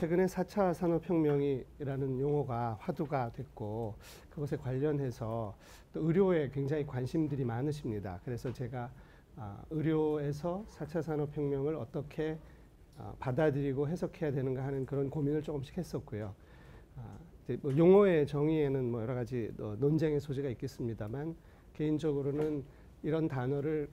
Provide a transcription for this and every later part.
최근에 4차 산업혁명이라는 용어가 화두가 됐고 그것에 관련해서 또 의료에 굉장히 관심들이 많으십니다. 그래서 제가 의료에서 4차 산업혁명을 어떻게 받아들이고 해석해야 되는가 하는 그런 고민을 조금씩 했었고요. 뭐 용어의 정의에는 뭐 여러 가지 논쟁의 소지가 있겠습니다만 개인적으로는 이런 단어를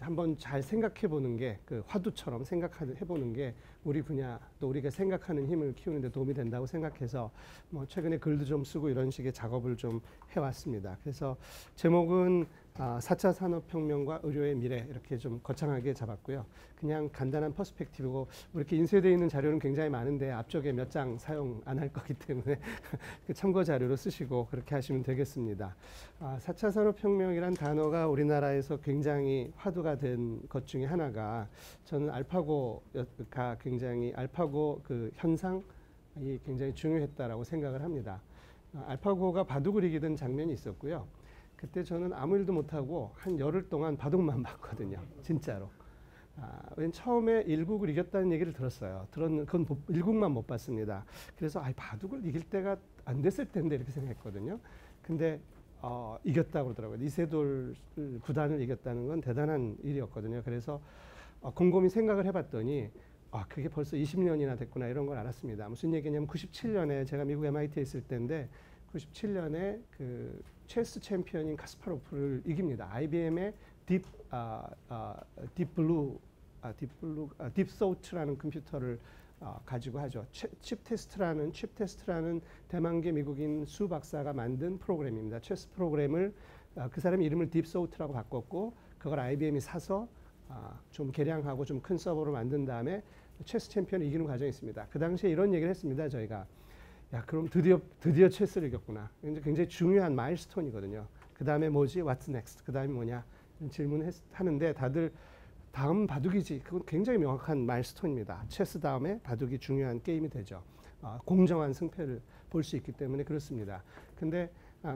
한번 잘 생각해 보는 게 화두처럼 생각해 보는 게 우리 분야 또 우리가 생각하는 힘을 키우는 데 도움이 된다고 생각해서 뭐 최근에 글도 좀 쓰고 이런 식의 작업을 좀 해왔습니다. 그래서 제목은 4차 산업혁명과 의료의 미래 이렇게 좀 거창하게 잡았고요. 그냥 간단한 퍼스펙티브고 이렇게 인쇄되어 있는 자료는 굉장히 많은데 앞쪽에 몇 장 사용 안 할 거기 때문에 참고 자료로 쓰시고 그렇게 하시면 되겠습니다. 4차 산업혁명이란 단어가 우리나라에서 굉장히 화두가 된 것 중에 하나가 저는 알파고가 굉장히 알파고 현상이 굉장히 중요했다라고 생각을 합니다. 알파고가 바둑을 이기던 장면이 있었고요. 그때 저는 아무 일도 못하고 한 열흘 동안 바둑만 봤거든요. 진짜로. 왜냐면 처음에 일국을 이겼다는 얘기를 들었어요. 그건 일국만 못 봤습니다. 그래서 바둑을 이길 때가 안 됐을 텐데 이렇게 생각했거든요. 근데 이겼다고 그러더라고요. 이세돌 구단을 이겼다는 건 대단한 일이었거든요. 그래서 곰곰이 생각을 해봤더니 그게 벌써 20년이나 됐구나 이런 걸 알았습니다. 무슨 얘기냐면 97년에 제가 미국 MIT에 있을 때인데 97년에 체스 챔피언인 카스파로프를 이깁니다. IBM의 딥소트라는 컴퓨터를 가지고 하죠. 칩 테스트라는 대만계 미국인 수 박사가 만든 프로그램입니다. 체스 프로그램을 그 사람 이름을 딥소트라고 바꿨고 그걸 IBM이 사서 좀 개량하고 좀 큰 서버로 만든 다음에 체스 챔피언을 이기는 과정이 있습니다. 그 당시에 이런 얘기를 했습니다. 저희가 그럼 드디어 체스를 이겼구나. 굉장히 중요한 마일스톤이거든요. 그 다음에 뭐지? What's next? 그 다음에 뭐냐? 이런 질문을 하는데 다들 다음 바둑이지. 그건 굉장히 명확한 마일스톤입니다. 체스 다음에 바둑이 중요한 게임이 되죠. 공정한 승패를 볼 수 있기 때문에 그렇습니다. 근데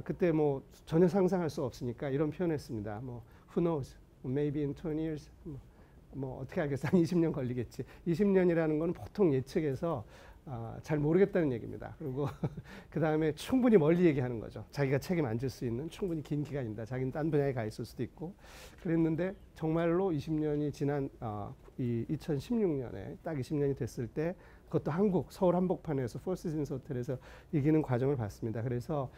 그때 뭐 전혀 상상할 수 없으니까 이런 표현을 했습니다. 뭐 who knows? Maybe in 20 years? 뭐 어떻게 알겠어? 한 20년 걸리겠지. 20년이라는 건 보통 예측에서 잘 모르겠다는 얘기입니다. 그리고 그 다음에 충분히 멀리 얘기하는 거죠. 자기가 책임 안 질 수 있는 충분히 긴 기간입니다. 자기는 딴 분야에 가 있을 수도 있고 그랬는데 정말로 20년이 지난 이 2016년에 딱 20년이 됐을 때 그것도 서울 한복판에서 포시즌스 호텔에서 이기는 과정을 봤습니다. 그래서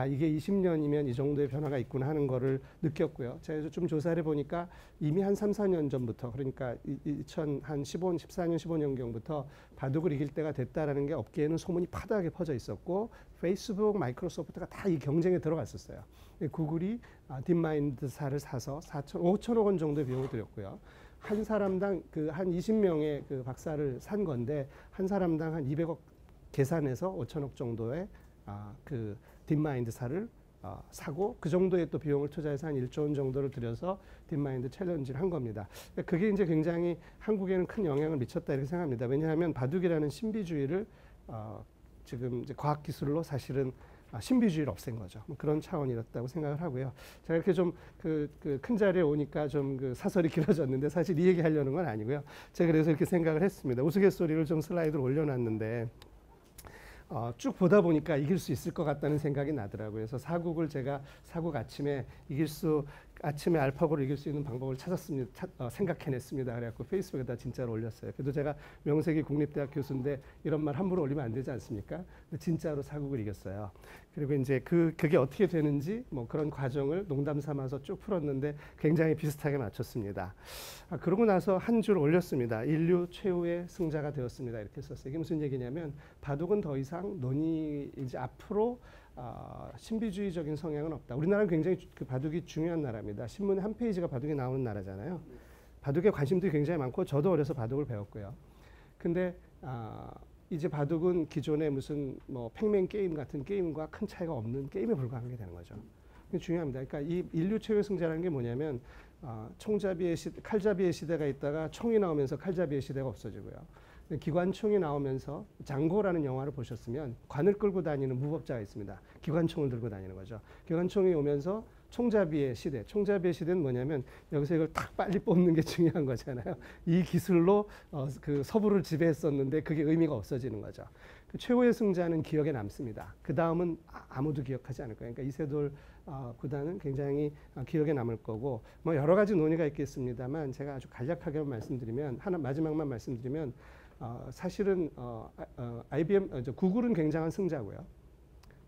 이게 20년이면 이 정도의 변화가 있구나 하는 거를 느꼈고요. 제가 좀 조사를 해보니까 이미 한 3, 4년 전부터 그러니까 14년, 15년경부터 바둑을 이길 때가 됐다라는 게 업계에는 소문이 파다하게 퍼져 있었고 페이스북, 마이크로소프트가 다 이 경쟁에 들어갔었어요. 구글이 딥마인드사를 사서 5천억 원 정도의 비용을 들였고요. 한 사람당 한 20명의 박사를 산 건데 한 사람당 한 200억 계산해서 5천억 정도의 딥마인드사를 사고 그 정도의 또 비용을 투자해서 한 1조 원 정도를 들여서 딥마인드 챌린지를 한 겁니다. 그게 이제 굉장히 한국에는 큰 영향을 미쳤다 이렇게 생각합니다. 왜냐하면 바둑이라는 신비주의를 지금 이제 과학기술로 사실은 신비주의를 없앤 거죠. 뭐 그런 차원이었다고 생각을 하고요. 제가 이렇게 좀 큰 자리에 오니까 좀 사설이 길어졌는데 사실 이 얘기 하려는 건 아니고요. 제가 그래서 이렇게 생각을 했습니다. 우스갯소리를 좀 슬라이드로 올려놨는데 쭉 보다 보니까 이길 수 있을 것 같다는 생각이 나더라고요. 그래서 사국 아침에 알파고를 이길 수 있는 방법을 찾았습니다. 생각해냈습니다. 그래갖고 페이스북에다 진짜로 올렸어요. 그래도 제가 명색이 국립대학 교수인데 이런 말 함부로 올리면 안 되지 않습니까? 진짜로 사국을 이겼어요. 그리고 이제 그게 어떻게 되는지 뭐 그런 과정을 농담 삼아서 쭉 풀었는데 굉장히 비슷하게 맞췄습니다. 그러고 나서 한 줄 올렸습니다. 인류 최후의 승자가 되었습니다. 이렇게 썼어요. 이게 무슨 얘기냐면 바둑은 더 이상 이제 앞으로 신비주의적인 성향은 없다. 우리나라는 굉장히 바둑이 중요한 나라입니다. 신문에 한 페이지가 바둑이 나오는 나라잖아요. 바둑에 관심들이 굉장히 많고 저도 어려서 바둑을 배웠고요. 근데 이제 바둑은 기존의 무슨 뭐 팩맨 게임 같은 게임과 큰 차이가 없는 게임에 불과하게 되는 거죠. 중요합니다. 그러니까 이 인류 최후의 승자라는 게 뭐냐면 칼잡이의 시대가 있다가 총이 나오면서 칼잡이의 시대가 없어지고요. 기관총이 나오면서 장고라는 영화를 보셨으면 관을 끌고 다니는 무법자가 있습니다. 기관총을 들고 다니는 거죠. 기관총이 오면서 총잡이의 시대. 총잡이의 시대는 뭐냐면 여기서 이걸 딱 빨리 뽑는 게 중요한 거잖아요. 이 기술로 그 서부를 지배했었는데 그게 의미가 없어지는 거죠. 그 최고의 승자는 기억에 남습니다. 그 다음은 아무도 기억하지 않을 거예요. 그러니까 이세돌 구단은 굉장히 기억에 남을 거고 뭐 여러 가지 논의가 있겠습니다만 제가 아주 간략하게 말씀드리면 하나 마지막만 말씀드리면 사실은 IBM 구글은 굉장한 승자고요.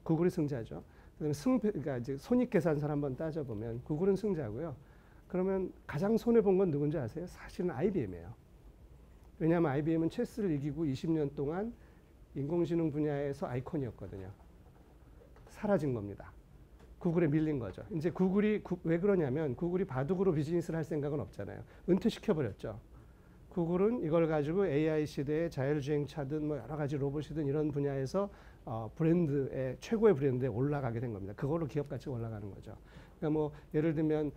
구글이 승자죠. 그러니까 이제 손익계산서를 한번 따져보면 구글은 승자고요. 그러면 가장 손해본 건 누군지 아세요? 사실은 IBM이에요. 왜냐하면 IBM은 체스를 이기고 20년 동안 인공지능 분야에서 아이콘이었거든요. 사라진 겁니다. 구글에 밀린 거죠. 이제 구글이 왜 그러냐면 구글이 바둑으로 비즈니스를 할 생각은 없잖아요. 은퇴시켜버렸죠. 구글은 이걸 가지고 AI 시대에 자율주행차든 뭐 여러 가지 로봇이든 이런 분야에서 브랜드의 최고의 브랜드에 올라가게 된 겁니다. 그걸로 기업 가치가 올라가는 거죠. 그러니까 뭐 예를 들면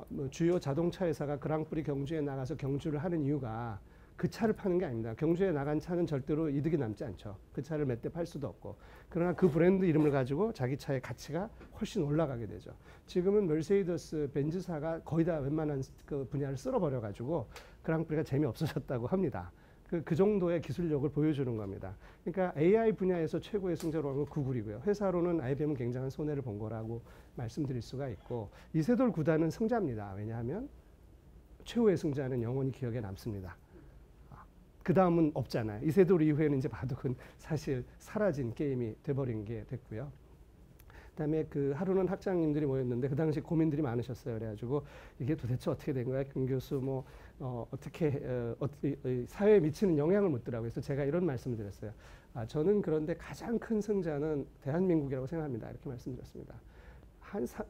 뭐 주요 자동차 회사가 그랑프리 경주에 나가서 경주를 하는 이유가 그 차를 파는 게 아닙니다. 경주에 나간 차는 절대로 이득이 남지 않죠. 그 차를 몇 대 팔 수도 없고. 그러나 그 브랜드 이름을 가지고 자기 차의 가치가 훨씬 올라가게 되죠. 지금은 멀세이더스 벤츠사가 거의 다 웬만한 그 분야를 쓸어버려 가지고 그랑프리가 재미없어졌다고 합니다. 그 정도의 기술력을 보여주는 겁니다. 그러니까 AI 분야에서 최고의 승자로 하는 건 구글이고요. 회사로는 IBM은 굉장한 손해를 본 거라고 말씀드릴 수가 있고 이세돌 구단은 승자입니다. 왜냐하면 최후의 승자는 영원히 기억에 남습니다. 그 다음은 없잖아요. 이세돌 이후에는 이제 바둑은 사실 사라진 게임이 돼버린 게 됐고요. 그다음에 그 하루는 학장님들이 모였는데 그 당시 고민들이 많으셨어요. 그래가지고 이게 도대체 어떻게 된 거야? 김 교수 뭐 어떻게 사회에 미치는 영향을 묻더라고요. 그래서 제가 이런 말씀을 드렸어요. 저는 그런데 가장 큰 승자는 대한민국이라고 생각합니다. 이렇게 말씀드렸습니다.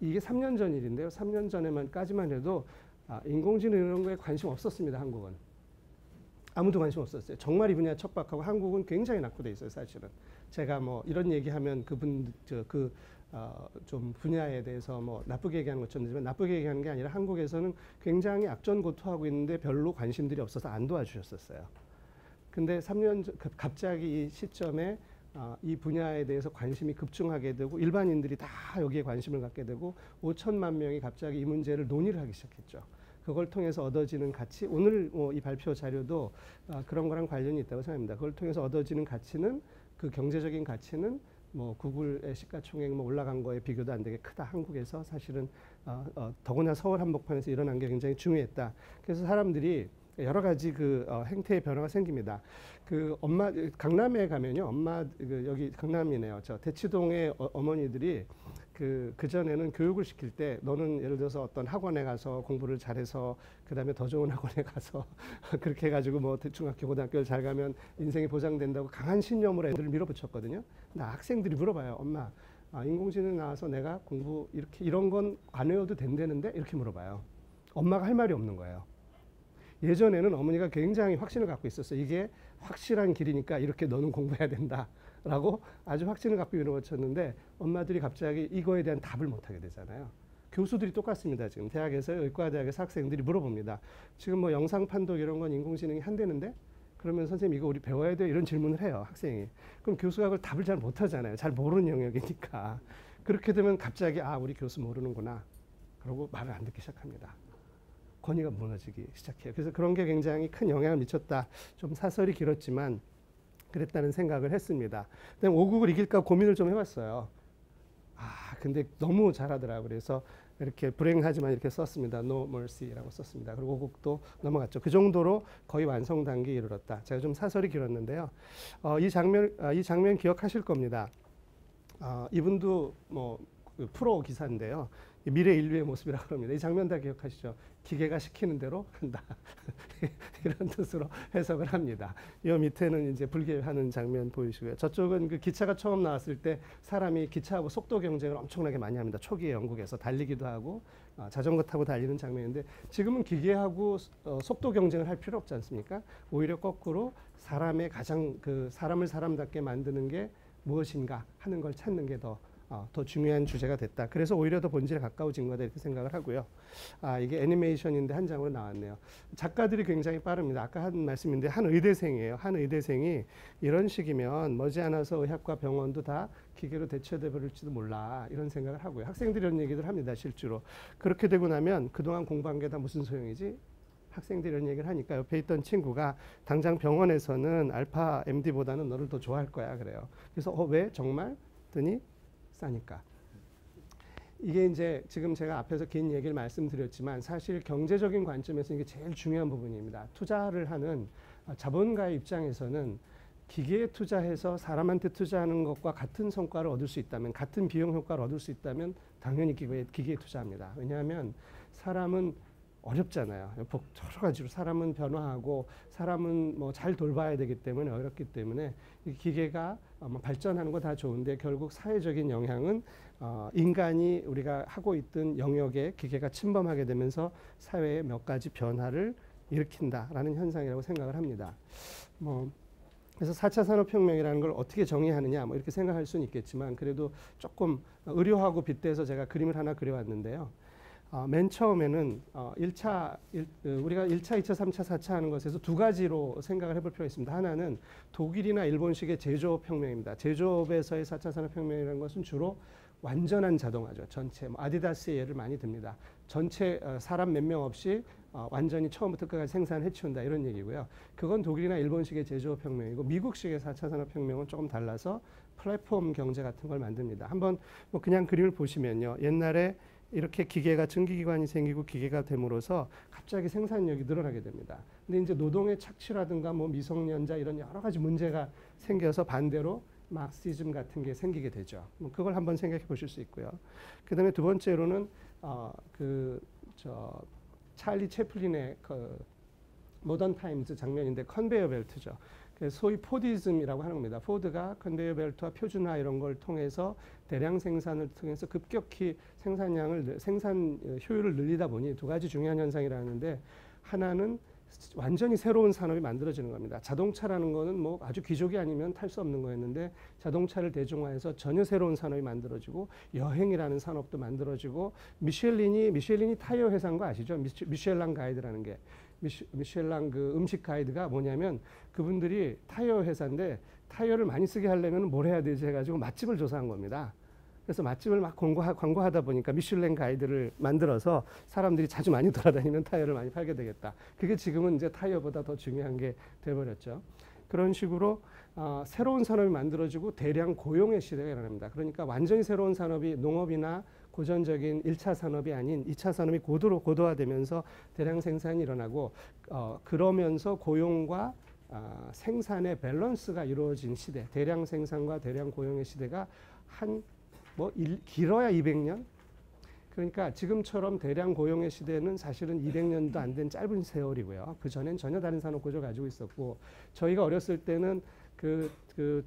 이게 3년 전 일인데요. 3년 전에만까지만 해도 인공지능 이런 거에 관심 없었습니다. 한국은. 아무도 관심 없었어요. 정말 이 분야 척박하고 한국은 굉장히 낙후돼 있어요. 사실은. 제가 뭐 이런 얘기하면 좀 분야에 대해서 뭐 나쁘게 얘기하는 것처럼 되지만 나쁘게 얘기하는 게 아니라 한국에서는 굉장히 악전고투하고 있는데 별로 관심들이 없어서 안 도와주셨었어요. 근데 3년 전 갑자기 이 시점에 이 분야에 대해서 관심이 급증하게 되고 일반인들이 다 여기에 관심을 갖게 되고 5천만 명이 갑자기 이 문제를 논의를 하기 시작했죠. 그걸 통해서 얻어지는 가치, 오늘 이 발표 자료도 그런 거랑 관련이 있다고 생각합니다. 그걸 통해서 얻어지는 가치는 그 경제적인 가치는 뭐 구글의 시가총액 뭐 올라간 거에 비교도 안 되게 크다. 한국에서 사실은 더구나 서울 한복판에서 일어난 게 굉장히 중요했다. 그래서 사람들이 여러 가지 그 행태의 변화가 생깁니다. 그 강남에 가면요, 여기 강남이네요. 저 대치동의 어머니들이 그 전에는 교육을 시킬 때 너는 예를 들어서 어떤 학원에 가서 공부를 잘해서 그 다음에 더 좋은 학원에 가서 그렇게 해가지고 뭐 중학교 고등학교를 잘 가면 인생이 보장된다고 강한 신념으로 애들을 밀어붙였거든요. 근데 학생들이 물어봐요. 엄마, 인공지능 나와서 내가 공부 이런 건 안 외워도 된다는데 이렇게 물어봐요. 엄마가 할 말이 없는 거예요. 예전에는 어머니가 굉장히 확신을 갖고 있었어요. 이게 확실한 길이니까 이렇게 너는 공부해야 된다라고 아주 확신을 갖고 밀어붙였는데 엄마들이 갑자기 이거에 대한 답을 못하게 되잖아요. 교수들이 똑같습니다. 지금 대학에서 의과대학에서 학생들이 물어봅니다. 지금 뭐 영상 판독 이런 건 인공지능이 한다는데 그러면 선생님 이거 우리 배워야 돼요? 이런 질문을 해요. 학생이. 그럼 교수가 그걸 답을 잘 못하잖아요. 잘 모르는 영역이니까. 그렇게 되면 갑자기 우리 교수 모르는구나. 그러고 말을 안 듣기 시작합니다. 권위가 무너지기 시작해요. 그래서 그런 게 굉장히 큰 영향을 미쳤다. 좀 사설이 길었지만 그랬다는 생각을 했습니다. 그다음에 5국을 이길까 고민을 좀 해봤어요. 근데 너무 잘하더라고요. 그래서 이렇게 불행하지만 이렇게 썼습니다. No mercy라고 썼습니다. 그리고 5국도 넘어갔죠. 그 정도로 거의 완성 단계에 이르렀다. 제가 좀 사설이 길었는데요. 이 장면 기억하실 겁니다. 이분도 뭐 프로 기사인데요. 미래 인류의 모습이라고 합니다. 이 장면 다 기억하시죠? 기계가 시키는 대로 한다. 이런 뜻으로 해석을 합니다. 이 밑에는 이제 불개하는 장면 보이시고요. 저쪽은 그 기차가 처음 나왔을 때 사람이 기차하고 속도 경쟁을 엄청나게 많이 합니다. 초기에 영국에서 달리기도 하고 자전거 타고 달리는 장면인데 지금은 기계하고 속도 경쟁을 할 필요 없지 않습니까? 오히려 거꾸로 사람의 가장 사람을 사람답게 만드는 게 무엇인가 하는 걸 찾는 게 더 더 중요한 주제가 됐다. 그래서 오히려 더 본질에 가까워진 거다 이렇게 생각을 하고요. 이게 애니메이션인데 한 장으로 나왔네요. 작가들이 굉장히 빠릅니다. 아까 한 말씀인데 한 의대생이에요. 한 의대생이 이런 식이면 머지않아서 의학과 병원도 다 기계로 대체돼 버릴지도 몰라 이런 생각을 하고요. 학생들이 이런 얘기들 합니다. 실제로. 그렇게 되고 나면 그동안 공부한 게 다 무슨 소용이지? 학생들이 이런 얘기를 하니까 옆에 있던 친구가 당장 병원에서는 알파 MD보다는 너를 더 좋아할 거야 그래요. 그래서 왜? 정말? 더니 싸니까. 이게 이제 지금 제가 앞에서 긴 얘기를 말씀드렸지만 사실 경제적인 관점에서 이게 제일 중요한 부분입니다. 투자를 하는 자본가의 입장에서는 기계에 투자해서 사람한테 투자하는 것과 같은 성과를 얻을 수 있다면, 같은 비용 효과를 얻을 수 있다면 당연히 기계에 투자합니다. 왜냐하면 사람은 어렵잖아요. 여러 가지로 사람은 변화하고 사람은 뭐 잘 돌봐야 되기 때문에 어렵기 때문에 이 기계가 발전하는 거 다 좋은데 결국 사회적인 영향은 인간이 우리가 하고 있던 영역에 기계가 침범하게 되면서 사회에 몇 가지 변화를 일으킨다라는 현상이라고 생각을 합니다. 그래서 4차 산업혁명이라는 걸 어떻게 정의하느냐 뭐 이렇게 생각할 수는 있겠지만 그래도 조금 의료하고 빗대서 제가 그림을 하나 그려왔는데요. 맨 처음에는 우리가 1차, 2차, 3차, 4차 하는 것에서 두 가지로 생각을 해볼 필요가 있습니다. 하나는 독일이나 일본식의 제조업 혁명입니다. 제조업에서의 4차 산업혁명이라는 것은 주로 완전한 자동화죠. 전체 아디다스의 예를 많이 듭니다. 전체 사람 몇 명 없이 완전히 처음부터 끝까지 생산해 치운다 이런 얘기고요. 그건 독일이나 일본식의 제조업 혁명이고 미국식의 4차 산업혁명은 조금 달라서 플랫폼 경제 같은 걸 만듭니다. 한번 뭐 그냥 그림을 보시면요. 옛날에 이렇게 기계가 증기기관이 생기고 기계가 됨으로써 갑자기 생산력이 늘어나게 됩니다. 근데 이제 노동의 착취라든가 뭐 미성년자 이런 여러 가지 문제가 생겨서 반대로 막시즘 같은 게 생기게 되죠. 그걸 한번 생각해 보실 수 있고요. 그다음에 두 번째로는 찰리 채플린의 모던 타임즈 장면인데 컨베이어 벨트죠. 소위 포디즘이라고 하는 겁니다. 포드가 컨베이어 벨트와 표준화 이런 걸 통해서 대량 생산을 통해서 급격히 생산 효율을 늘리다 보니 두 가지 중요한 현상이라는데 하나는 완전히 새로운 산업이 만들어지는 겁니다. 자동차라는 거는 뭐 아주 귀족이 아니면 탈 수 없는 거였는데 자동차를 대중화해서 전혀 새로운 산업이 만들어지고 여행이라는 산업도 만들어지고 미쉐린이 타이어 회사인 거 아시죠? 미쉐랑 가이드라는 게 미쉐랑 그 음식 가이드가 뭐냐면 그분들이 타이어 회사인데 타이어를 많이 쓰게 하려면 뭘 해야 되지 해가지고 맛집을 조사한 겁니다. 그래서 맛집을 막 광고하다 보니까 미슐랭 가이드를 만들어서 사람들이 자주 많이 돌아다니면 타이어를 많이 팔게 되겠다. 그게 지금은 이제 타이어보다 더 중요한 게 돼버렸죠. 그런 식으로 새로운 산업이 만들어지고 대량 고용의 시대가 일어납니다. 그러니까 완전히 새로운 산업이 농업이나 고전적인 1차 산업이 아닌 2차 산업이 고도화되면서 대량 생산이 일어나고 그러면서 고용과 생산의 밸런스가 이루어진 시대, 대량 생산과 대량 고용의 시대가 길어야 200년? 그러니까 지금처럼 대량 고용의 시대는 사실은 200년도 안 된 짧은 세월이고요. 그 전엔 전혀 다른 산업 구조 가지고 있었고 저희가 어렸을 때는 그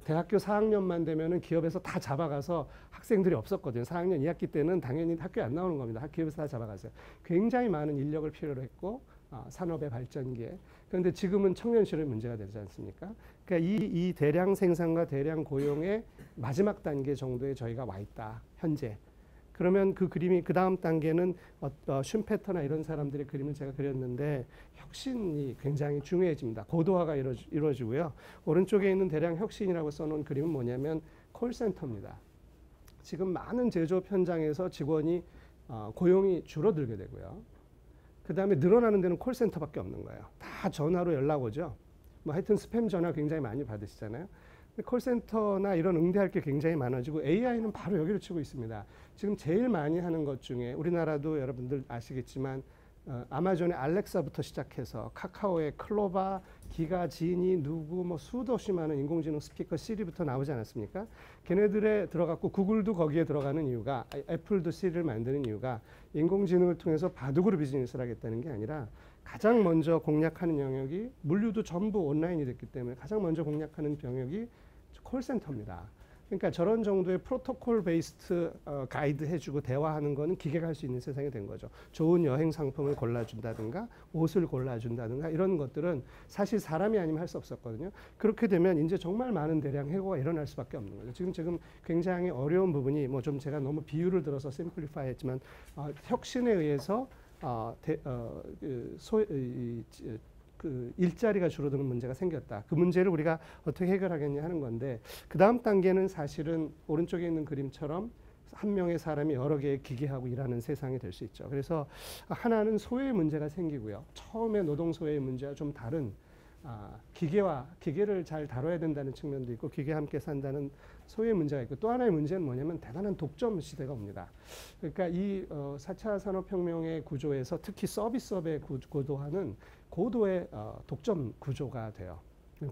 대학교 4학년만 되면은 기업에서 다 잡아가서 학생들이 없었거든요. 4학년 2학기 때는 당연히 학교에 안 나오는 겁니다. 기업에서 다 잡아가서요. 굉장히 많은 인력을 필요로 했고 산업의 발전기에. 그런데 지금은 청년 실업이 문제가 되지 않습니까? 그러니까 이 대량 생산과 대량 고용의 마지막 단계 정도에 저희가 와 있다. 현재. 그러면 그 그림이 그 다음 단계는 슈페터나 이런 사람들의 그림을 제가 그렸는데 혁신이 굉장히 중요해집니다. 고도화가 이루어지고요. 오른쪽에 있는 대량 혁신이라고 써놓은 그림은 뭐냐면 콜센터입니다. 지금 많은 제조업 현장에서 직원이 고용이 줄어들게 되고요. 그 다음에 늘어나는 데는 콜센터밖에 없는 거예요. 다 전화로 연락 오죠. 뭐 하여튼 스팸 전화 굉장히 많이 받으시잖아요. 콜센터나 이런 응대할 게 굉장히 많아지고 AI는 바로 여기를 치고 있습니다. 지금 제일 많이 하는 것 중에 우리나라도 여러분들 아시겠지만 아마존의 알렉사부터 시작해서 카카오의 클로바, 기가, 지니, 누구 뭐 수도 없이 많은 인공지능 스피커 시리부터 나오지 않았습니까? 걔네들에 들어갔고 구글도 거기에 들어가는 이유가 애플도 시리를 만드는 이유가 인공지능을 통해서 바둑으로 비즈니스를 하겠다는 게 아니라 가장 먼저 공략하는 영역이 물류도 전부 온라인이 됐기 때문에 가장 먼저 공략하는 병역이 콜센터입니다. 그러니까 저런 정도의 프로토콜 베이스트 가이드 해주고 대화하는 거는 기계가 할 수 있는 세상이 된 거죠. 좋은 여행 상품을 골라준다든가 옷을 골라준다든가 이런 것들은 사실 사람이 아니면 할 수 없었거든요. 그렇게 되면 이제 정말 많은 대량 해고가 일어날 수밖에 없는 거죠. 지금 굉장히 어려운 부분이 뭐 좀 제가 너무 비유를 들어서 심플리파이 했지만 혁신에 의해서 그 일자리가 줄어드는 문제가 생겼다. 그 문제를 우리가 어떻게 해결하겠냐 하는 건데 그 다음 단계는 사실은 오른쪽에 있는 그림처럼 한 명의 사람이 여러 개의 기계하고 일하는 세상이 될 수 있죠. 그래서 하나는 소외의 문제가 생기고요. 처음에 노동 소외의 문제와 좀 다른 기계를 잘 다뤄야 된다는 측면도 있고 기계와 함께 산다는 소외의 문제가 있고 또 하나의 문제는 뭐냐면 대단한 독점 시대가 옵니다. 그러니까 이 4차 산업혁명의 구조에서 특히 서비스업의 고도화는 고도의 독점 구조가 돼요.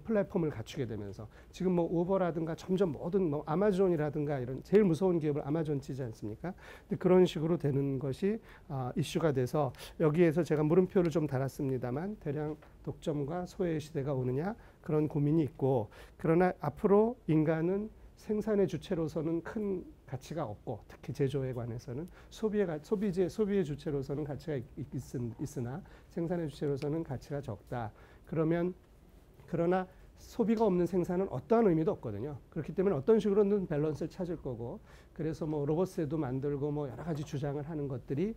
플랫폼을 갖추게 되면서 지금 뭐 우버라든가 점점 모든 뭐 아마존이라든가 이런 제일 무서운 기업을 아마존 치지 않습니까? 근데 그런 식으로 되는 것이 이슈가 돼서 여기에서 제가 물음표를 좀 달았습니다만 대량 독점과 소외의 시대가 오느냐 그런 고민이 있고 그러나 앞으로 인간은 생산의 주체로서는 큰 가치가 없고 특히 제조에 관해서는 소비의 주체로서는 가치가 있으나 생산의 주체로서는 가치가 적다. 그러나 소비가 없는 생산은 어떠한 의미도 없거든요. 그렇기 때문에 어떤 식으로든 밸런스를 찾을 거고 그래서 뭐 로봇세도 만들고 뭐 여러 가지 주장을 하는 것들이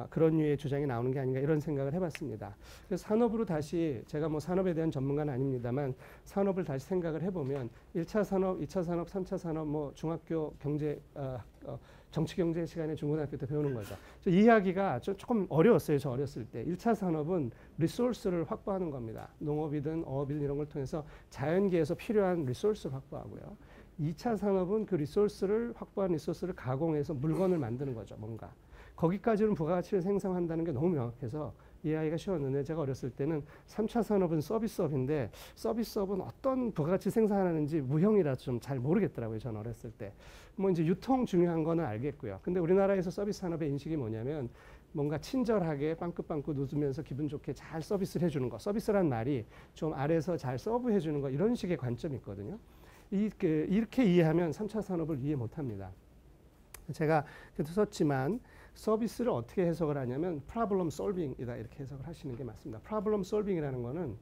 그런 류의 주장이 나오는 게 아닌가 이런 생각을 해봤습니다. 그래서 산업으로 다시 제가 뭐 산업에 대한 전문가는 아닙니다만 산업을 다시 생각을 해보면 1차 산업, 2차 산업, 3차 산업 뭐 중학교 경제 정치 경제 시간에 중고등학교 때 배우는 거죠. 이 이야기가 조금 어려웠어요. 저 어렸을 때. 1차 산업은 리소스를 확보하는 겁니다. 농업이든 어업이든 이런 걸 통해서 자연계에서 필요한 리소스를 확보하고요. 2차 산업은 그 확보한 리소스를 가공해서 물건을 만드는 거죠. 뭔가. 거기까지는 부가가치를 생성한다는 게 너무 명확해서 이해하기가 쉬웠는데 제가 어렸을 때는 3차 산업은 서비스업인데 서비스업은 어떤 부가가치 생산하는지 무형이라서 좀 잘 모르겠더라고요. 저는 어렸을 때. 뭐 이제 유통 중요한 거는 알겠고요. 근데 우리나라에서 서비스 산업의 인식이 뭐냐면 뭔가 친절하게 빵긋빵긋 웃으면서 기분 좋게 잘 서비스를 해주는 거. 서비스란 말이 좀 아래에서 잘 서브해 주는 거 이런 식의 관점이 있거든요. 이렇게 이해하면 3차 산업을 이해 못합니다. 제가 그래도 썼지만 서비스를 어떻게 해석을 하냐면 problem solving이다 이렇게 해석을 하시는 게 맞습니다. problem solving이라는 거는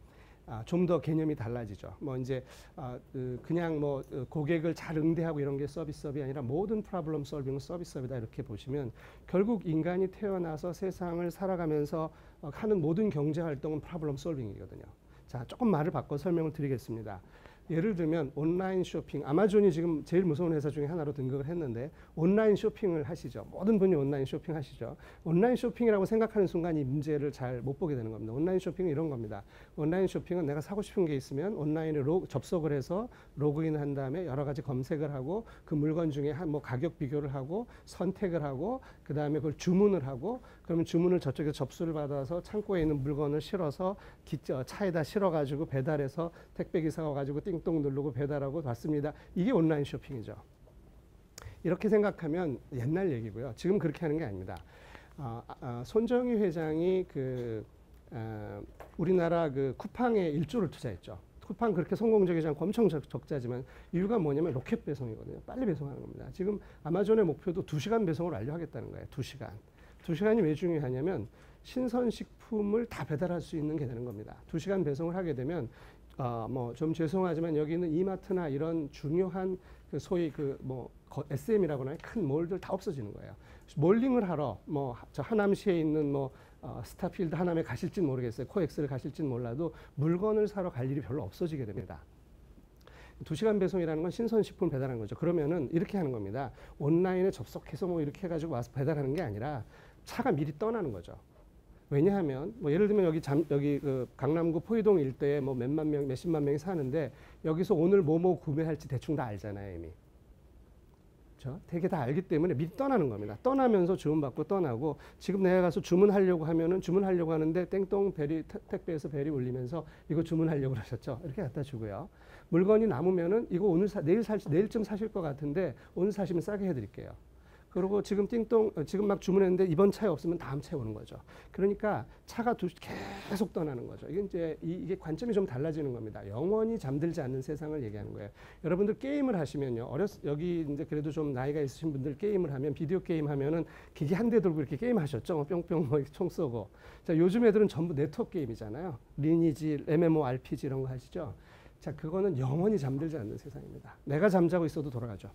좀 더 개념이 달라지죠. 뭐 이제 그냥 뭐 고객을 잘 응대하고 이런 게 서비스업이 아니라 모든 problem solving은 서비스업이다 이렇게 보시면 결국 인간이 태어나서 세상을 살아가면서 하는 모든 경제 활동은 problem solving이거든요. 자, 조금 말을 바꿔 설명을 드리겠습니다. 예를 들면 온라인 쇼핑, 아마존이 지금 제일 무서운 회사 중에 하나로 등극을 했는데 온라인 쇼핑을 하시죠. 모든 분이 온라인 쇼핑 하시죠. 온라인 쇼핑이라고 생각하는 순간 이 문제를 잘 못 보게 되는 겁니다. 온라인 쇼핑은 이런 겁니다. 온라인 쇼핑은 내가 사고 싶은 게 있으면 온라인에 접속을 해서 로그인을 한 다음에 여러 가지 검색을 하고 그 물건 중에 뭐 가격 비교를 하고 선택을 하고 그 다음에 그걸 주문을 하고 그러면 주문을 저쪽에서 접수를 받아서 창고에 있는 물건을 실어서 차에다 실어가지고 배달해서 택배기사가 와가지고 띵동 누르고 배달하고 받습니다. 이게 온라인 쇼핑이죠. 이렇게 생각하면 옛날 얘기고요. 지금 그렇게 하는 게 아닙니다. 손정희 회장이 우리나라 그 쿠팡에 1조를 투자했죠. 쿠팡 그렇게 성공적이지 않고 엄청 적자지만 이유가 뭐냐면 로켓 배송이거든요. 빨리 배송하는 겁니다. 지금 아마존의 목표도 2시간 배송을 완료하겠다는 거예요. 2시간. 2시간이 왜 중요하냐면 신선식품을 다 배달할 수 있는 게 되는 겁니다. 2시간 배송을 하게 되면 뭐 좀 죄송하지만 여기 있는 이마트나 이런 중요한 소위 SM이라고 하나요? 큰 몰들 다 없어지는 거예요. 몰링을 하러 저 하남시에 있는 스타필드 하남에 가실진 모르겠어요. 코엑스를 가실진 몰라도 물건을 사러 갈 일이 별로 없어지게 됩니다. 2시간 배송이라는 건 신선식품 배달하는 거죠. 그러면은 이렇게 하는 겁니다. 온라인에 접속해서 뭐 이렇게 해가지고 와서 배달하는 게 아니라 차가 미리 떠나는 거죠. 왜냐하면 예를 들면 여기 강남구 포이동 일대에 뭐 몇만 명, 몇십만 명이 사는데 여기서 오늘 뭐 구매할지 대충 다 알잖아요, 이미. 그렇죠? 되게 다 알기 때문에 미리 떠나는 겁니다. 떠나면서 주문받고 떠나고 지금 내가 가서 주문하려고 하면은 주문하려고 하는데 땡똥 택배에서 벨이 울리면서 이거 주문하려고 하셨죠? 이렇게 갖다 주고요. 물건이 남으면은 이거 내일쯤 사실 것 같은데 오늘 사시면 싸게 해드릴게요. 그리고 지금 지금 막 주문했는데 이번 차에 없으면 다음 차에 오는 거죠. 그러니까 차가 계속 떠나는 거죠. 이게 관점이 좀 달라지는 겁니다. 영원히 잠들지 않는 세상을 얘기하는 거예요. 여러분들 게임을 하시면요. 여기 이제 그래도 좀 나이가 있으신 분들 게임을 하면, 비디오 게임 하면은 기기 한 대 들고 이렇게 게임 하셨죠. 뿅뿅 뭐 총 쏘고. 자, 요즘 애들은 전부 네트워크 게임이잖아요. 리니지, MMORPG 이런 거 하시죠. 자, 그거는 영원히 잠들지 않는 세상입니다. 내가 잠자고 있어도 돌아가죠.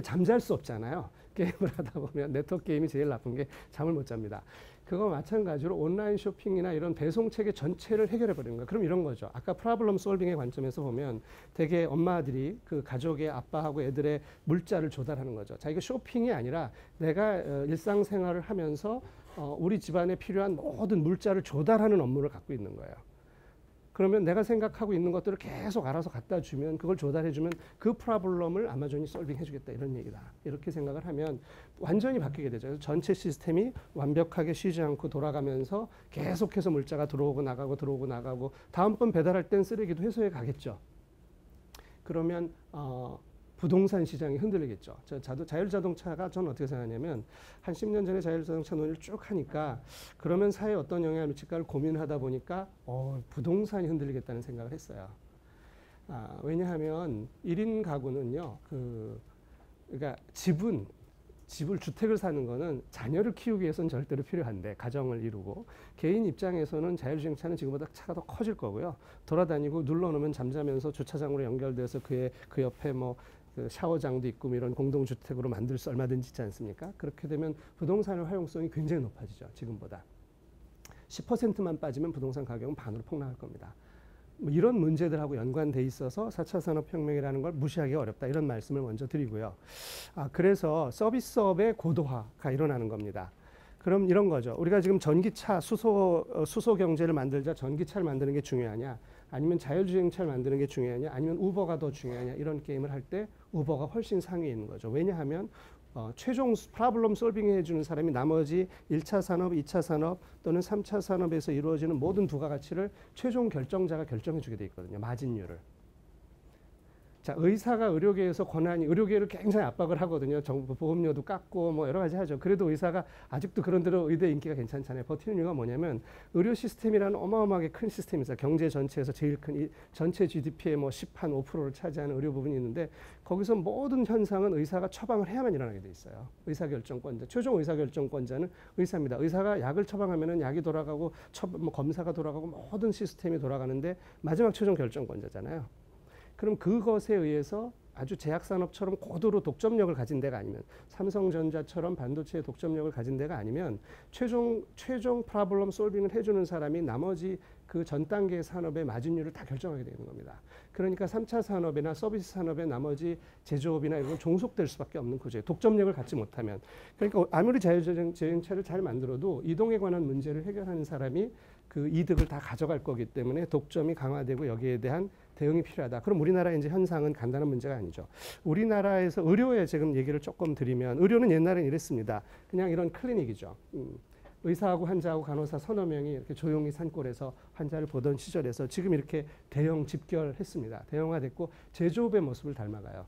잠잘 수 없잖아요. 게임을 하다 보면 네트워크 게임이 제일 나쁜 게 잠을 못 잡니다. 그거 마찬가지로 온라인 쇼핑이나 이런 배송 체계 전체를 해결해 버리는 거예요. 그럼 이런 거죠. 아까 프로블럼 솔빙의 관점에서 보면 되게 엄마들이 그 가족의 아빠하고 애들의 물자를 조달하는 거죠. 자, 이거 쇼핑이 아니라 내가 일상생활을 하면서 우리 집안에 필요한 모든 물자를 조달하는 업무를 갖고 있는 거예요. 그러면 내가 생각하고 있는 것들을 계속 알아서 갖다 주면, 그걸 조달해 주면 그 프로블럼을 아마존이 솔빙해 주겠다, 이런 얘기다. 이렇게 생각을 하면 완전히 바뀌게 되죠. 그래서 전체 시스템이 완벽하게 쉬지 않고 돌아가면서 계속해서 물자가 들어오고 나가고 들어오고 나가고, 다음번 배달할 땐 쓰레기도 회수해 가겠죠. 그러면 부동산 시장이 흔들리겠죠. 자율자동차가 저는 어떻게 생각하냐면, 한 10년 전에 자율자동차 논의를 쭉 하니까 그러면 사회에 어떤 영향을 미칠까를 고민하다 보니까 부동산이 흔들리겠다는 생각을 했어요. 왜냐하면 1인 가구는요, 그러니까 집을 주택을 사는 거는 자녀를 키우기 위해서는 절대로 필요한데, 가정을 이루고, 개인 입장에서는 자율주행차는 지금보다 차가 더 커질 거고요. 돌아다니고 눌러놓으면 잠자면서 주차장으로 연결돼서 그 옆에 뭐 그 샤워장도 있고 뭐 이런 공동주택으로 만들 수 얼마든지 있지 않습니까? 그렇게 되면 부동산의 활용성이 굉장히 높아지죠. 지금보다 10%만 빠지면 부동산 가격은 반으로 폭락할 겁니다. 뭐 이런 문제들하고 연관돼 있어서 4차 산업혁명이라는 걸 무시하기가 어렵다, 이런 말씀을 먼저 드리고요. 그래서 서비스업의 고도화가 일어나는 겁니다. 그럼 이런 거죠. 우리가 지금 전기차, 수소 경제를 만들자 전기차를 만드는 게 중요하냐, 아니면 자율주행차를 만드는 게 중요하냐, 아니면 우버가 더 중요하냐, 이런 게임을 할 때 우버가 훨씬 상위에 있는 거죠. 왜냐하면 최종 프로블럼 솔빙 해주는 사람이 나머지 1차 산업, 2차 산업 또는 3차 산업에서 이루어지는 모든 부가가치를 최종 결정자가 결정해 주게 돼 있거든요. 마진율을. 자, 의사가 의료계에서 의료계를 굉장히 압박을 하거든요. 정부 보험료도 깎고 뭐 여러 가지 하죠. 그래도 의사가 아직도 그런대로 의대 인기가 괜찮잖아요. 버티는 이유가 뭐냐면, 의료 시스템이라는 어마어마하게 큰 시스템이 있어요. 경제 전체에서 제일 큰, 전체 GDP의 뭐 5%를 차지하는 의료 부분이 있는데, 거기서 모든 현상은 의사가 처방을 해야만 일어나게 돼 있어요. 의사결정권자, 최종 의사결정권자는 의사입니다. 의사가 약을 처방하면은 약이 돌아가고 뭐 검사가 돌아가고 모든 시스템이 돌아가는데, 마지막 최종 결정권자잖아요. 그럼 그것에 의해서 아주 제약산업처럼 고도로 독점력을 가진 데가 아니면, 삼성전자처럼 반도체의 독점력을 가진 데가 아니면, 최종 프로블럼 솔빙을 해주는 사람이 나머지 그 전 단계 산업의 마진율을 다 결정하게 되는 겁니다. 그러니까 3차 산업이나 서비스 산업의 나머지 제조업이나 이런 건 종속될 수밖에 없는 구조예요. 독점력을 갖지 못하면. 그러니까 아무리 자율주행차를 잘 만들어도 이동에 관한 문제를 해결하는 사람이 그 이득을 다 가져갈 거기 때문에 독점이 강화되고 여기에 대한 대응이 필요하다. 그럼 우리나라의 이제 현상은 간단한 문제가 아니죠. 우리나라에서 의료에 지금 얘기를 조금 드리면, 의료는 옛날엔 이랬습니다. 그냥 이런 클리닉이죠. 의사하고 환자하고 간호사 서너 명이 이렇게 조용히 산골에서 환자를 보던 시절에서 지금 이렇게 대형 집결했습니다. 대형화됐고 제조업의 모습을 닮아가요.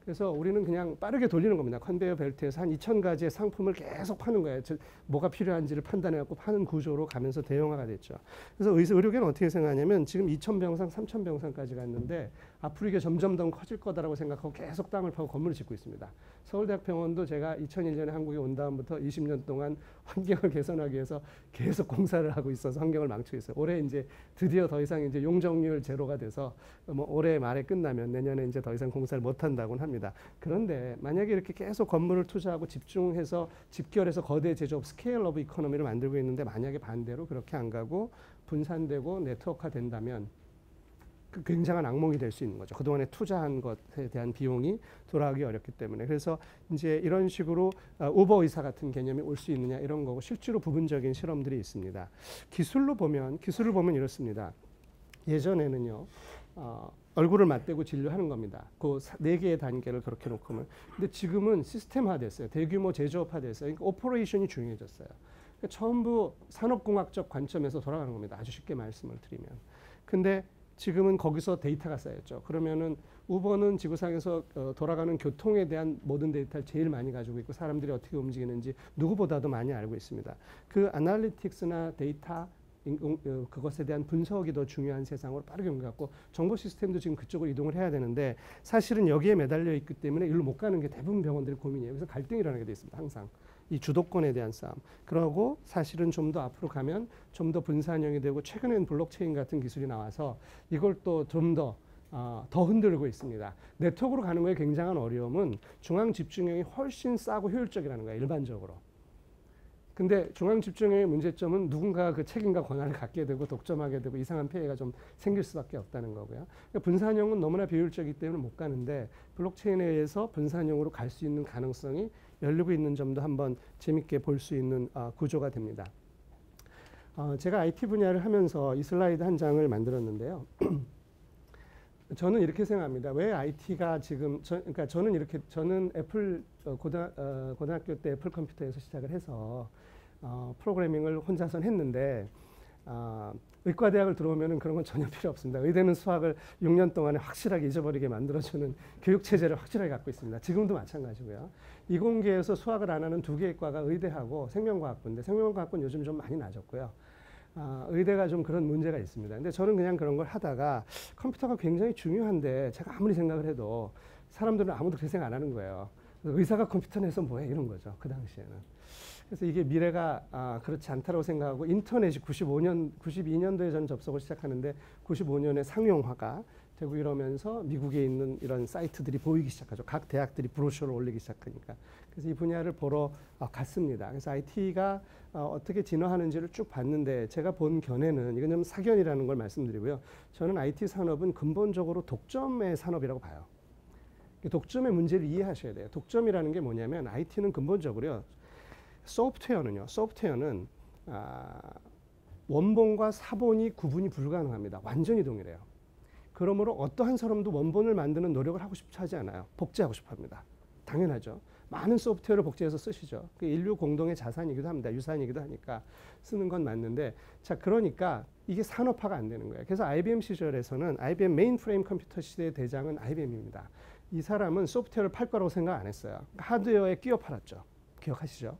그래서 우리는 그냥 빠르게 돌리는 겁니다. 컨베이어 벨트에서 한 2,000가지의 상품을 계속 파는 거예요. 뭐가 필요한지를 판단해갖고 파는 구조로 가면서 대형화가 됐죠. 그래서 의료계는 어떻게 생각하냐면, 지금 2,000병상, 3,000병상까지 갔는데 앞으로 이게 점점 더 커질 거다라고 생각하고 계속 땅을 파고 건물을 짓고 있습니다. 서울대학병원도 제가 2001년에 한국에 온 다음부터 20년 동안 환경을 개선하기 위해서 계속 공사를 하고 있어서 환경을 망치고 있어요. 올해 이제 드디어 더 이상 이제 용적률 제로가 돼서 뭐 올해 말에 끝나면 내년에 이제 더 이상 공사를 못 한다고는 합니다. 그런데 만약에 이렇게 계속 건물을 투자하고 집중해서 집결해서 거대 제조업 스케일 오브 이코노미를 만들고 있는데, 만약에 반대로 그렇게 안 가고 분산되고 네트워크화 된다면 굉장한 악몽이 될 수 있는 거죠. 그동안에 투자한 것에 대한 비용이 돌아가기 어렵기 때문에. 그래서 이제 이런 식으로 우버 의사 같은 개념이 올 수 있느냐, 이런 거고, 실제로 부분적인 실험들이 있습니다. 기술을 보면 이렇습니다. 예전에는요, 얼굴을 맞대고 진료하는 겁니다. 그 4개의 단계를 그렇게 놓고는. 근데 지금은 시스템화됐어요. 대규모 제조업화됐어요. 그러니까 오퍼레이션이 중요해졌어요. 그러니까 전부 산업공학적 관점에서 돌아가는 겁니다. 아주 쉽게 말씀을 드리면. 근데 지금은 거기서 데이터가 쌓였죠. 그러면은 우버는 지구상에서 돌아가는 교통에 대한 모든 데이터를 제일 많이 가지고 있고 사람들이 어떻게 움직이는지 누구보다도 많이 알고 있습니다. 그 아날리틱스나 데이터 그것에 대한 분석이 더 중요한 세상으로 빠르게 옮겨갔고 정보 시스템도 지금 그쪽으로 이동을 해야 되는데 사실은 여기에 매달려 있기 때문에 일로 못 가는 게 대부분 병원들의 고민이에요. 그래서 갈등이 일어나게 돼 있습니다. 항상. 이 주도권에 대한 싸움. 그러고 사실은 좀 더 앞으로 가면 좀 더 분산형이 되고 최근엔 블록체인 같은 기술이 나와서 이걸 또 좀 더 흔들고 있습니다. 네트워크로 가는 거에 굉장한 어려움은 중앙 집중형이 훨씬 싸고 효율적이라는 거예요. 일반적으로. 근데 중앙 집중형의 문제점은 누군가 그 책임과 권한을 갖게 되고 독점하게 되고 이상한 폐해가 좀 생길 수밖에 없다는 거고요. 그러니까 분산형은 너무나 비효율적이기 때문에 못 가는데 블록체인에 의해서 분산형으로 갈 수 있는 가능성이 열리고 있는 점도 한번 재밌게 볼 수 있는 구조가 됩니다. 제가 IT 분야를 하면서 이 슬라이드 한 장을 만들었는데요. 저는 이렇게 생각합니다. 왜 IT가 지금 그러니까 저는 애플 고등학교 때 애플 컴퓨터에서 시작을 해서 프로그래밍을 혼자서 했는데 의과대학을 들어오면은 그런 건 전혀 필요 없습니다. 의대는 수학을 6년 동안에 확실하게 잊어버리게 만들어주는 교육체제를 확실하게 갖고 있습니다. 지금도 마찬가지고요. 이공계에서 수학을 안 하는 2개의 과가 의대하고 생명과학부인데 생명과학부는 요즘 좀 많이 낮았고요. 의대가 좀 그런 문제가 있습니다. 근데 저는 그냥 그런 걸 하다가 컴퓨터가 굉장히 중요한데 제가 아무리 생각을 해도 사람들은 아무도 그렇게 생각 안 하는 거예요. 의사가 컴퓨터 내서 뭐해 이런 거죠. 그 당시에는. 그래서 이게 미래가 그렇지 않다고 생각하고 인터넷이 92년도에 저는 접속을 시작하는데 95년에 상용화가 되고 이러면서 미국에 있는 이런 사이트들이 보이기 시작하죠. 각 대학들이 브로셔를 올리기 시작하니까. 그래서 이 분야를 보러 갔습니다. 그래서 IT가 어떻게 진화하는지를 쭉 봤는데 제가 본 견해는 이건 좀 사견이라는 걸 말씀드리고요. 저는 IT 산업은 근본적으로 독점의 산업이라고 봐요. 독점의 문제를 이해하셔야 돼요. 독점이라는 게 뭐냐면 IT는 근본적으로요. 소프트웨어는 원본과 사본이 구분이 불가능합니다. 완전히 동일해요. 그러므로 어떠한 사람도 원본을 만드는 노력을 하고 싶지 하지 않아요. 복제하고 싶어 합니다. 당연하죠. 많은 소프트웨어를 복제해서 쓰시죠. 그 인류 공동의 자산이기도 합니다. 유산이기도 하니까 쓰는 건 맞는데 자 그러니까 이게 산업화가 안 되는 거예요. 그래서 IBM 시절에서는 IBM 메인프레임 컴퓨터 시대의 대장은 IBM입니다. 이 사람은 소프트웨어를 팔 거라고 생각 안 했어요. 하드웨어에 끼워 팔았죠. 기억하시죠?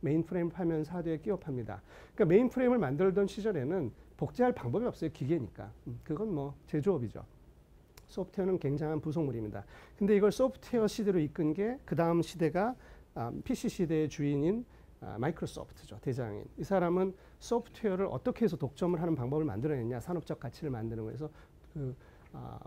메인프레임 팔면서 하드웨어에 끼워 팝니다. 그러니까 메인프레임을 만들던 시절에는 복제할 방법이 없어요. 기계니까. 그건 뭐 제조업이죠. 소프트웨어는 굉장한 부속물입니다. 근데 이걸 소프트웨어 시대로 이끈 게 그 다음 시대가 PC 시대의 주인인 마이크로소프트죠. 대장인. 이 사람은 소프트웨어를 어떻게 해서 독점을 하는 방법을 만들어냈냐. 산업적 가치를 만드는 거에서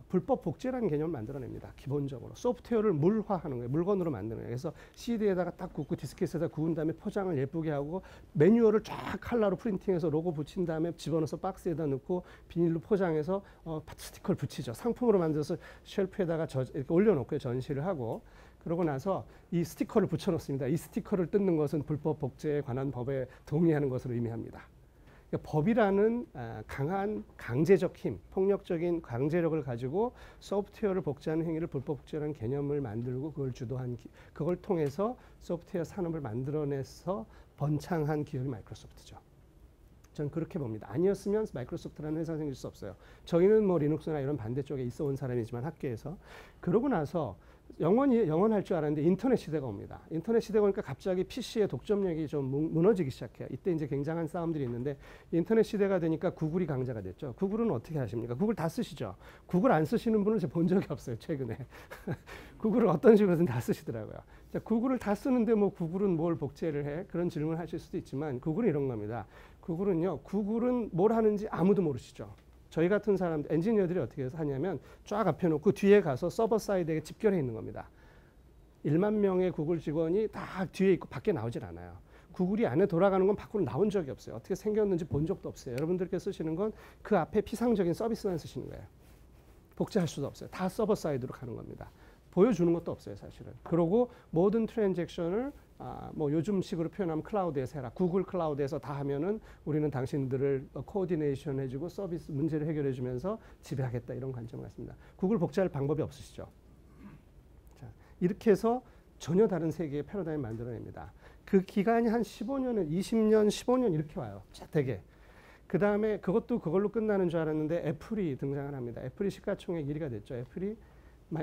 불법 복제라는 개념을 만들어냅니다. 기본적으로. 소프트웨어를 물화하는 거예요. 물건으로 만드는 거예요. 그래서 CD에다가 딱 굽고 디스켓에다 구운 다음에 포장을 예쁘게 하고 매뉴얼을 쫙 칼라로 프린팅해서 로고 붙인 다음에 집어넣어서 박스에다 넣고 비닐로 포장해서 스티커를 붙이죠. 상품으로 만들어서 쉘프에다가 이렇게 올려놓고요. 전시를 하고 그러고 나서 이 스티커를 붙여놓습니다. 이 스티커를 뜯는 것은 불법 복제에 관한 법에 동의하는 것으로 의미합니다. 법이라는 강한 강제적 힘, 폭력적인 강제력을 가지고 소프트웨어를 복제하는 행위를 불법 복제라는 개념을 만들고 그걸 주도한 그걸 통해서 소프트웨어 산업을 만들어내서 번창한 기업이 마이크로소프트죠. 저는 그렇게 봅니다. 아니었으면 마이크로소프트라는 회사가 생길 수 없어요. 저희는 뭐 리눅스나 이런 반대쪽에 있어 온 사람이지만 학계에서 그러고 나서 영원할 줄 알았는데 인터넷 시대가 옵니다. 인터넷 시대가 오니까 갑자기 PC의 독점력이 좀 무너지기 시작해요. 이때 이제 굉장한 싸움들이 있는데 인터넷 시대가 되니까 구글이 강자가 됐죠. 구글은 어떻게 하십니까? 구글 다 쓰시죠. 구글 안 쓰시는 분을 제가 본 적이 없어요. 최근에. 구글을 어떤 식으로든 다 쓰시더라고요. 자, 구글을 다 쓰는데 뭐 구글은 뭘 복제를 해? 그런 질문을 하실 수도 있지만 구글은 이런 겁니다. 구글은 뭘 하는지 아무도 모르시죠. 저희 같은 사람, 엔지니어들이 어떻게 하냐면 쫙 앞에 놓고 뒤에 가서 서버 사이드에 집결해 있는 겁니다. 1만 명의 구글 직원이 다 뒤에 있고 밖에 나오질 않아요. 구글이 안에 돌아가는 건 밖으로 나온 적이 없어요. 어떻게 생겼는지 본 적도 없어요. 여러분들께서 쓰시는 건 그 앞에 피상적인 서비스만 쓰시는 거예요. 복제할 수도 없어요. 다 서버 사이드로 가는 겁니다. 보여주는 것도 없어요, 사실은. 그리고 모든 트랜잭션을 뭐 요즘식으로 표현하면 클라우드에서 해라. 구글 클라우드에서 다 하면은 우리는 당신들을 코디네이션 해주고 서비스 문제를 해결해 주면서 지배하겠다 이런 관점을 갖습니다. 구글 복제할 방법이 없으시죠. 자, 이렇게 해서 전혀 다른 세계의 패러다임을 만들어냅니다. 그 기간이 한 15년, 20년, 15년 이렇게 와요. 되게. 그 다음에 그것도 그걸로 끝나는 줄 알았는데 애플이 등장을 합니다. 애플이 시가총액 1위가 됐죠. 애플이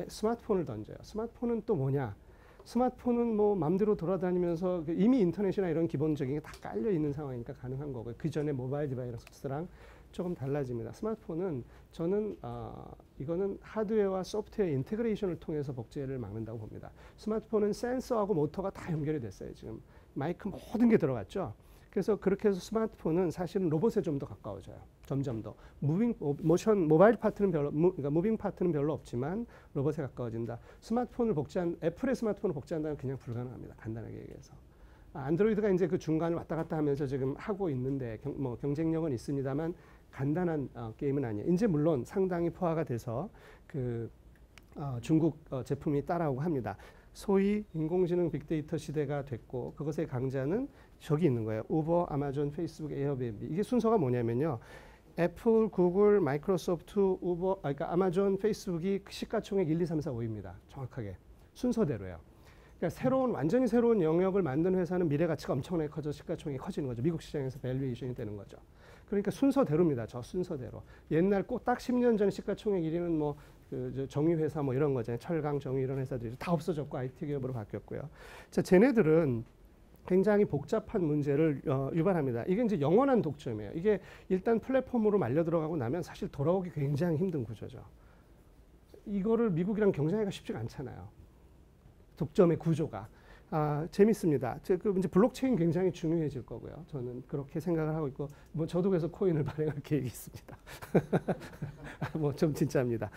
스마트폰을 던져요. 스마트폰은 또 뭐냐? 스마트폰은 뭐 맘대로 돌아다니면서 이미 인터넷이나 이런 기본적인 게 다 깔려 있는 상황이니까 가능한 거고요. 그 전에 모바일 디바이스랑 조금 달라집니다. 스마트폰은 저는 이거는 하드웨어와 소프트웨어 인테그레이션을 통해서 복제를 막는다고 봅니다. 스마트폰은 센서하고 모터가 다 연결이 됐어요. 지금 마이크 모든 게 들어갔죠. 그래서 그렇게 해서 스마트폰은 사실은 로봇에 좀 더 가까워져요. 점점 더 모바일 파트는 그러니까 무빙 파트는 별로 없지만 로봇에 가까워진다. 애플의 스마트폰을 복제한다면 그냥 불가능합니다. 간단하게 얘기해서. 안드로이드가 이제 그 중간을 왔다 갔다 하면서 지금 하고 있는데 경쟁력은 있습니다만 간단한 게임은 아니에요. 이제 물론 상당히 포화가 돼서 그 중국 제품이 따라오고 합니다. 소위 인공지능 빅데이터 시대가 됐고 그것의 강자는 저기 있는 거예요. 우버, 아마존, 페이스북, 에어비앤비. 이게 순서가 뭐냐면요. 애플, 구글, 마이크로소프트, 우버, 그러니까 아마존, 페이스북이 시가총액 1, 2, 3, 4, 5입니다. 정확하게. 순서대로요. 그러니까 완전히 새로운 영역을 만든 회사는 미래 가치가 엄청나게 커져 시가총액이 커지는 거죠. 미국 시장에서 밸류에이션이 되는 거죠. 그러니까 순서대로입니다. 저 순서대로. 옛날 꼭 딱 10년 전 시가총액 1위는 뭐 정유회사 뭐 이런 거잖아요. 철강, 정유 이런 회사들이 다 없어졌고 IT 기업으로 바뀌었고요. 자, 쟤네들은 굉장히 복잡한 문제를 유발합니다. 이게 이제 영원한 독점이에요. 이게 일단 플랫폼으로 말려 들어가고 나면 사실 돌아오기 굉장히 힘든 구조죠. 이거를 미국이랑 경쟁하기가 쉽지가 않잖아요. 독점의 구조가. 재밌습니다. 이제 블록체인 굉장히 중요해질 거고요. 저는 그렇게 생각을 하고 있고, 뭐 저도 그래서 코인을 발행할 계획이 있습니다. 뭐 좀 진짜입니다.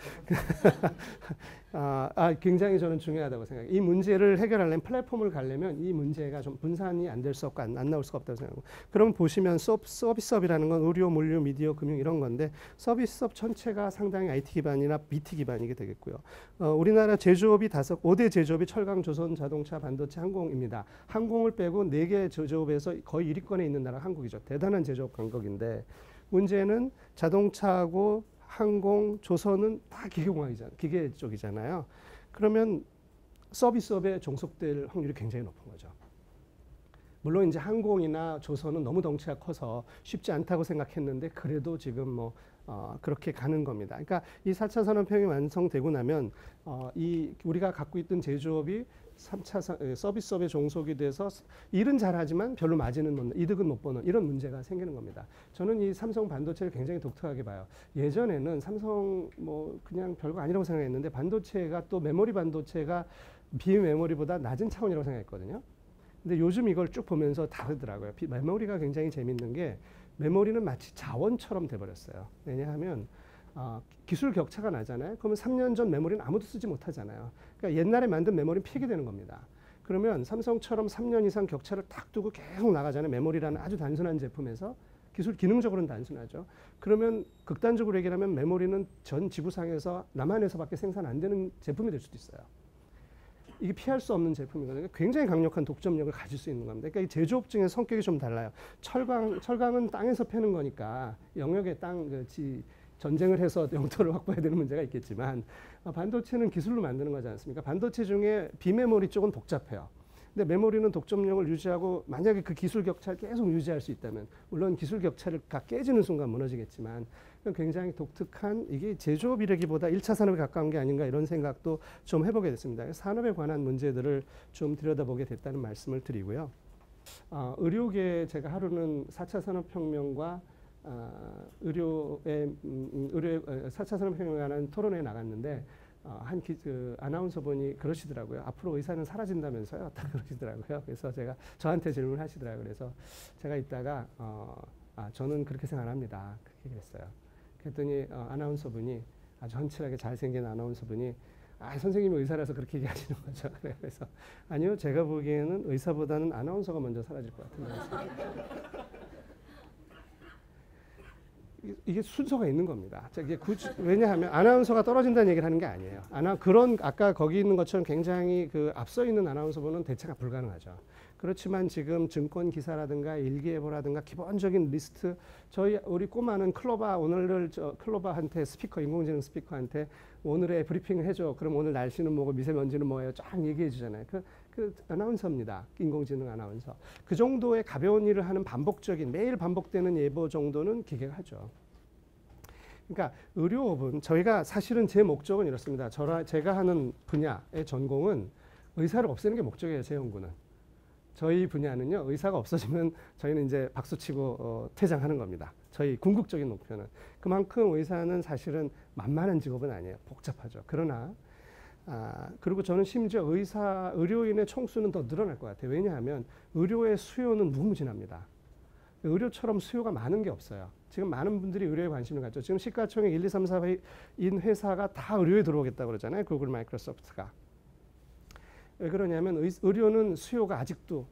굉장히 저는 중요하다고 생각해요. 이 문제를 해결하려면 플랫폼을 가려면 이 문제가 좀 분산이 안 될 수 없고 안 나올 수가 없다고 생각하고. 그럼 보시면 서비스업이라는 건 의료, 물류, 미디어, 금융 이런 건데 서비스업 전체가 상당히 IT 기반이나 BT 기반이게 되겠고요. 우리나라 제조업이 5대 제조업이 철강, 조선, 자동차, 반도체, 항공입니다. 항공을 빼고 4개 제조업에서 거의 1위권에 있는 나라가 한국이죠. 대단한 제조업 강국인데 문제는 자동차하고 항공, 조선은 다 기계공학이잖아요. 기계 쪽이잖아요. 그러면 서비스업에 종속될 확률이 굉장히 높은 거죠. 물론 이제 항공이나 조선은 너무 덩치가 커서 쉽지 않다고 생각했는데 그래도 지금 뭐 그렇게 가는 겁니다. 그러니까 이 4차 산업혁명이 완성되고 나면 우리가 갖고 있던 제조업이 3차 서비스업에 종속이 돼서 일은 잘하지만 별로 이득은 못 보는 이런 문제가 생기는 겁니다. 저는 이 삼성 반도체를 굉장히 독특하게 봐요. 예전에는 삼성 뭐 그냥 별거 아니라고 생각했는데 반도체가 또 메모리 반도체가 비메모리보다 낮은 차원이라고 생각했거든요. 근데 요즘 이걸 쭉 보면서 다르더라고요. 메모리가 굉장히 재밌는 게 메모리는 마치 자원처럼 돼버렸어요. 왜냐하면 기술 격차가 나잖아요. 그러면 3년 전 메모리는 아무도 쓰지 못하잖아요. 그러니까 옛날에 만든 메모리는 폐기되는 겁니다. 그러면 삼성처럼 3년 이상 격차를 딱 두고 계속 나가잖아요. 메모리라는 아주 단순한 제품에서 기능적으로는 단순하죠. 그러면 극단적으로 얘기하면 메모리는 전 지구상에서 남한에서밖에 생산 안 되는 제품이 될 수도 있어요. 이게 피할 수 없는 제품이거든요. 굉장히 강력한 독점력을 가질 수 있는 겁니다. 그러니까 이 제조업 중에 성격이 좀 달라요. 철강은 땅에서 패는 거니까 영역의 전쟁을 해서 영토를 확보해야 되는 문제가 있겠지만 반도체는 기술로 만드는 거지 않습니까? 반도체 중에 비메모리 쪽은 복잡해요. 근데 메모리는 독점력을 유지하고 만약에 그 기술 격차를 계속 유지할 수 있다면 물론 기술 격차를 깨지는 순간 무너지겠지만 굉장히 독특한 이게 제조업이라기보다 1차 산업에 가까운 게 아닌가 이런 생각도 좀 해보게 됐습니다. 산업에 관한 문제들을 좀 들여다보게 됐다는 말씀을 드리고요. 의료계 제가 하루는 4차 산업혁명과 의료의 4차 산업혁명에 관한 토론회에 나갔는데 아나운서분이 그러시더라고요. 앞으로 의사는 사라진다면서요? 딱 그러시더라고요. 그래서 저한테 질문하시더라고요. 그래서 제가 이따가 저는 그렇게 생각 안 합니다. 그렇게 얘기했어요. 그랬더니 아나운서분이 아주 헌칠하게 잘생긴 아나운서분이 선생님이 의사라서 그렇게 얘기하시는 거죠. 그래서 아니요, 제가 보기에는 의사보다는 아나운서가 먼저 사라질 것 같은데. 이게 순서가 있는 겁니다. 이게 왜냐하면 아나운서가 떨어진다는 얘기를 하는 게 아니에요. 아까 거기 있는 것처럼 굉장히 앞서 있는 아나운서분은 대체가 불가능하죠. 그렇지만 지금 증권 기사라든가 일기예보라든가 기본적인 리스트 우리 꼬마는 클로바 오늘을 클로바한테 스피커 인공지능 스피커한테 오늘의 브리핑을 해줘. 그럼 오늘 날씨는 뭐고 미세먼지는 뭐예요. 쫙 얘기해 주잖아요. 그 아나운서입니다. 인공지능 아나운서. 그 정도의 가벼운 일을 하는 반복적인 매일 반복되는 예보 정도는 기계가 하죠. 그러니까 의료업은 저희가 사실은 제 목적은 이렇습니다. 제가 하는 분야의 전공은 의사를 없애는 게 목적이에요. 제 연구는. 저희 분야는요. 의사가 없어지면 저희는 이제 박수치고 퇴장하는 겁니다. 저희 궁극적인 목표는. 그만큼 의사는 사실은 만만한 직업은 아니에요. 복잡하죠. 그러나 그리고 저는 심지어 의료인의 총수는 더 늘어날 것 같아요. 왜냐하면 의료의 수요는 무궁무진합니다. 의료처럼 수요가 많은 게 없어요. 지금 많은 분들이 의료에 관심을 갖죠. 지금 시가총액 1, 2, 3, 4인 회사가 다 의료에 들어오겠다고 그러잖아요. 구글, 마이크로소프트가. 왜 그러냐면 의료는 수요가 아직도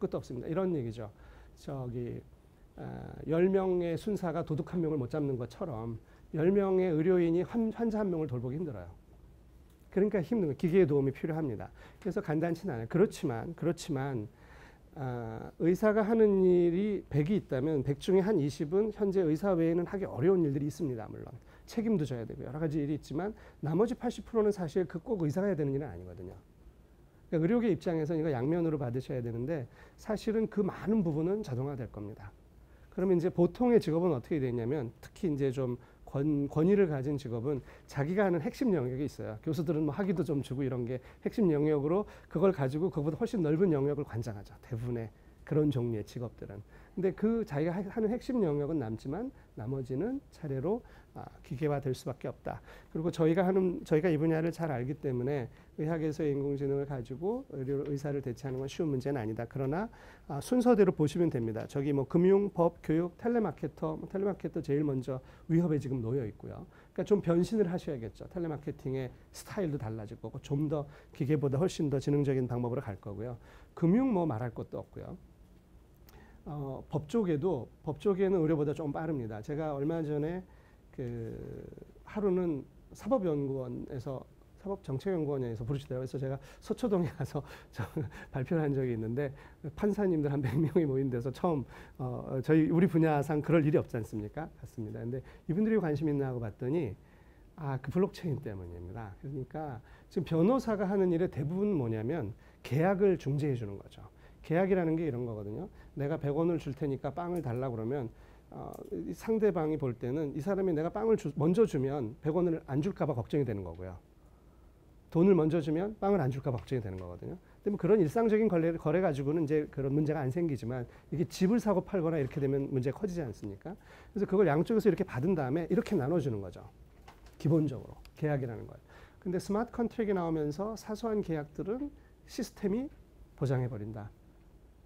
끝도 없습니다. 이런 얘기죠. 10명의 순사가 도둑 한 명을 못 잡는 것처럼 10명의 의료인이 환자 한 명을 돌보기 힘들어요. 그러니까 힘든 거예요. 기계의 도움이 필요합니다. 그래서 간단치는 않아요. 그렇지만 의사가 하는 일이 100이 있다면 100 중에 한 20은 현재 의사 외에는 하기 어려운 일들이 있습니다. 물론 책임도 져야 되고 여러 가지 일이 있지만 나머지 80%는 사실 꼭 의사가 해야 되는 일은 아니거든요. 그러니까 의료계 입장에서는 이거 양면으로 받으셔야 되는데 사실은 그 많은 부분은 자동화될 겁니다. 그러면 이제 보통의 직업은 어떻게 되냐면 특히 이제 좀 권위를 가진 직업은 자기가 하는 핵심 영역이 있어요. 교수들은 뭐 학위도 좀 주고 이런 게 핵심 영역으로 그걸 가지고 그것보다 훨씬 넓은 영역을 관장하죠. 대부분의 그런 종류의 직업들은. 근데 그 자기가 하는 핵심 영역은 남지만 나머지는 차례로 기계화 될 수밖에 없다. 그리고 저희가 이 분야를 잘 알기 때문에 의학에서의 인공지능을 가지고 의사를 대체하는 건 쉬운 문제는 아니다. 그러나 순서대로 보시면 됩니다. 저기 뭐 금융, 법, 교육, 텔레마케터 제일 먼저 위협에 지금 놓여 있고요. 그러니까 좀 변신을 하셔야겠죠. 텔레마케팅의 스타일도 달라질 거고 좀 더 기계보다 훨씬 더 지능적인 방법으로 갈 거고요. 금융 뭐 말할 것도 없고요. 법 쪽에는 의료보다 좀 빠릅니다. 제가 얼마 전에 하루는 사법정책연구원에서 부르시더라고요. 그래서 제가 서초동에 가서 발표를 한 적이 있는데 판사님들 한 100명이 모인 데서 처음 우리 분야상 그럴 일이 없지 않습니까? 갔습니다. 근데 이분들이 관심 있나 하고 봤더니 그 블록체인 때문입니다. 그러니까 지금 변호사가 하는 일의 대부분 뭐냐면 계약을 중재해 주는 거죠. 계약이라는 게 이런 거거든요. 내가 100원을 줄 테니까 빵을 달라고 그러면 상대방이 볼 때는 이 사람이 내가 빵을 먼저 주면 100원을 안 줄까 봐 걱정이 되는 거고요. 돈을 먼저 주면 빵을 안 줄까 봐 걱정이 되는 거거든요. 근데 뭐 그런 일상적인 거래 가지고는 이제 그런 문제가 안 생기지만 이게 집을 사고 팔거나 이렇게 되면 문제가 커지지 않습니까? 그래서 그걸 양쪽에서 이렇게 받은 다음에 이렇게 나눠주는 거죠. 기본적으로 계약이라는 걸. 근데 스마트 컨트랙이 나오면서 사소한 계약들은 시스템이 보장해버린다.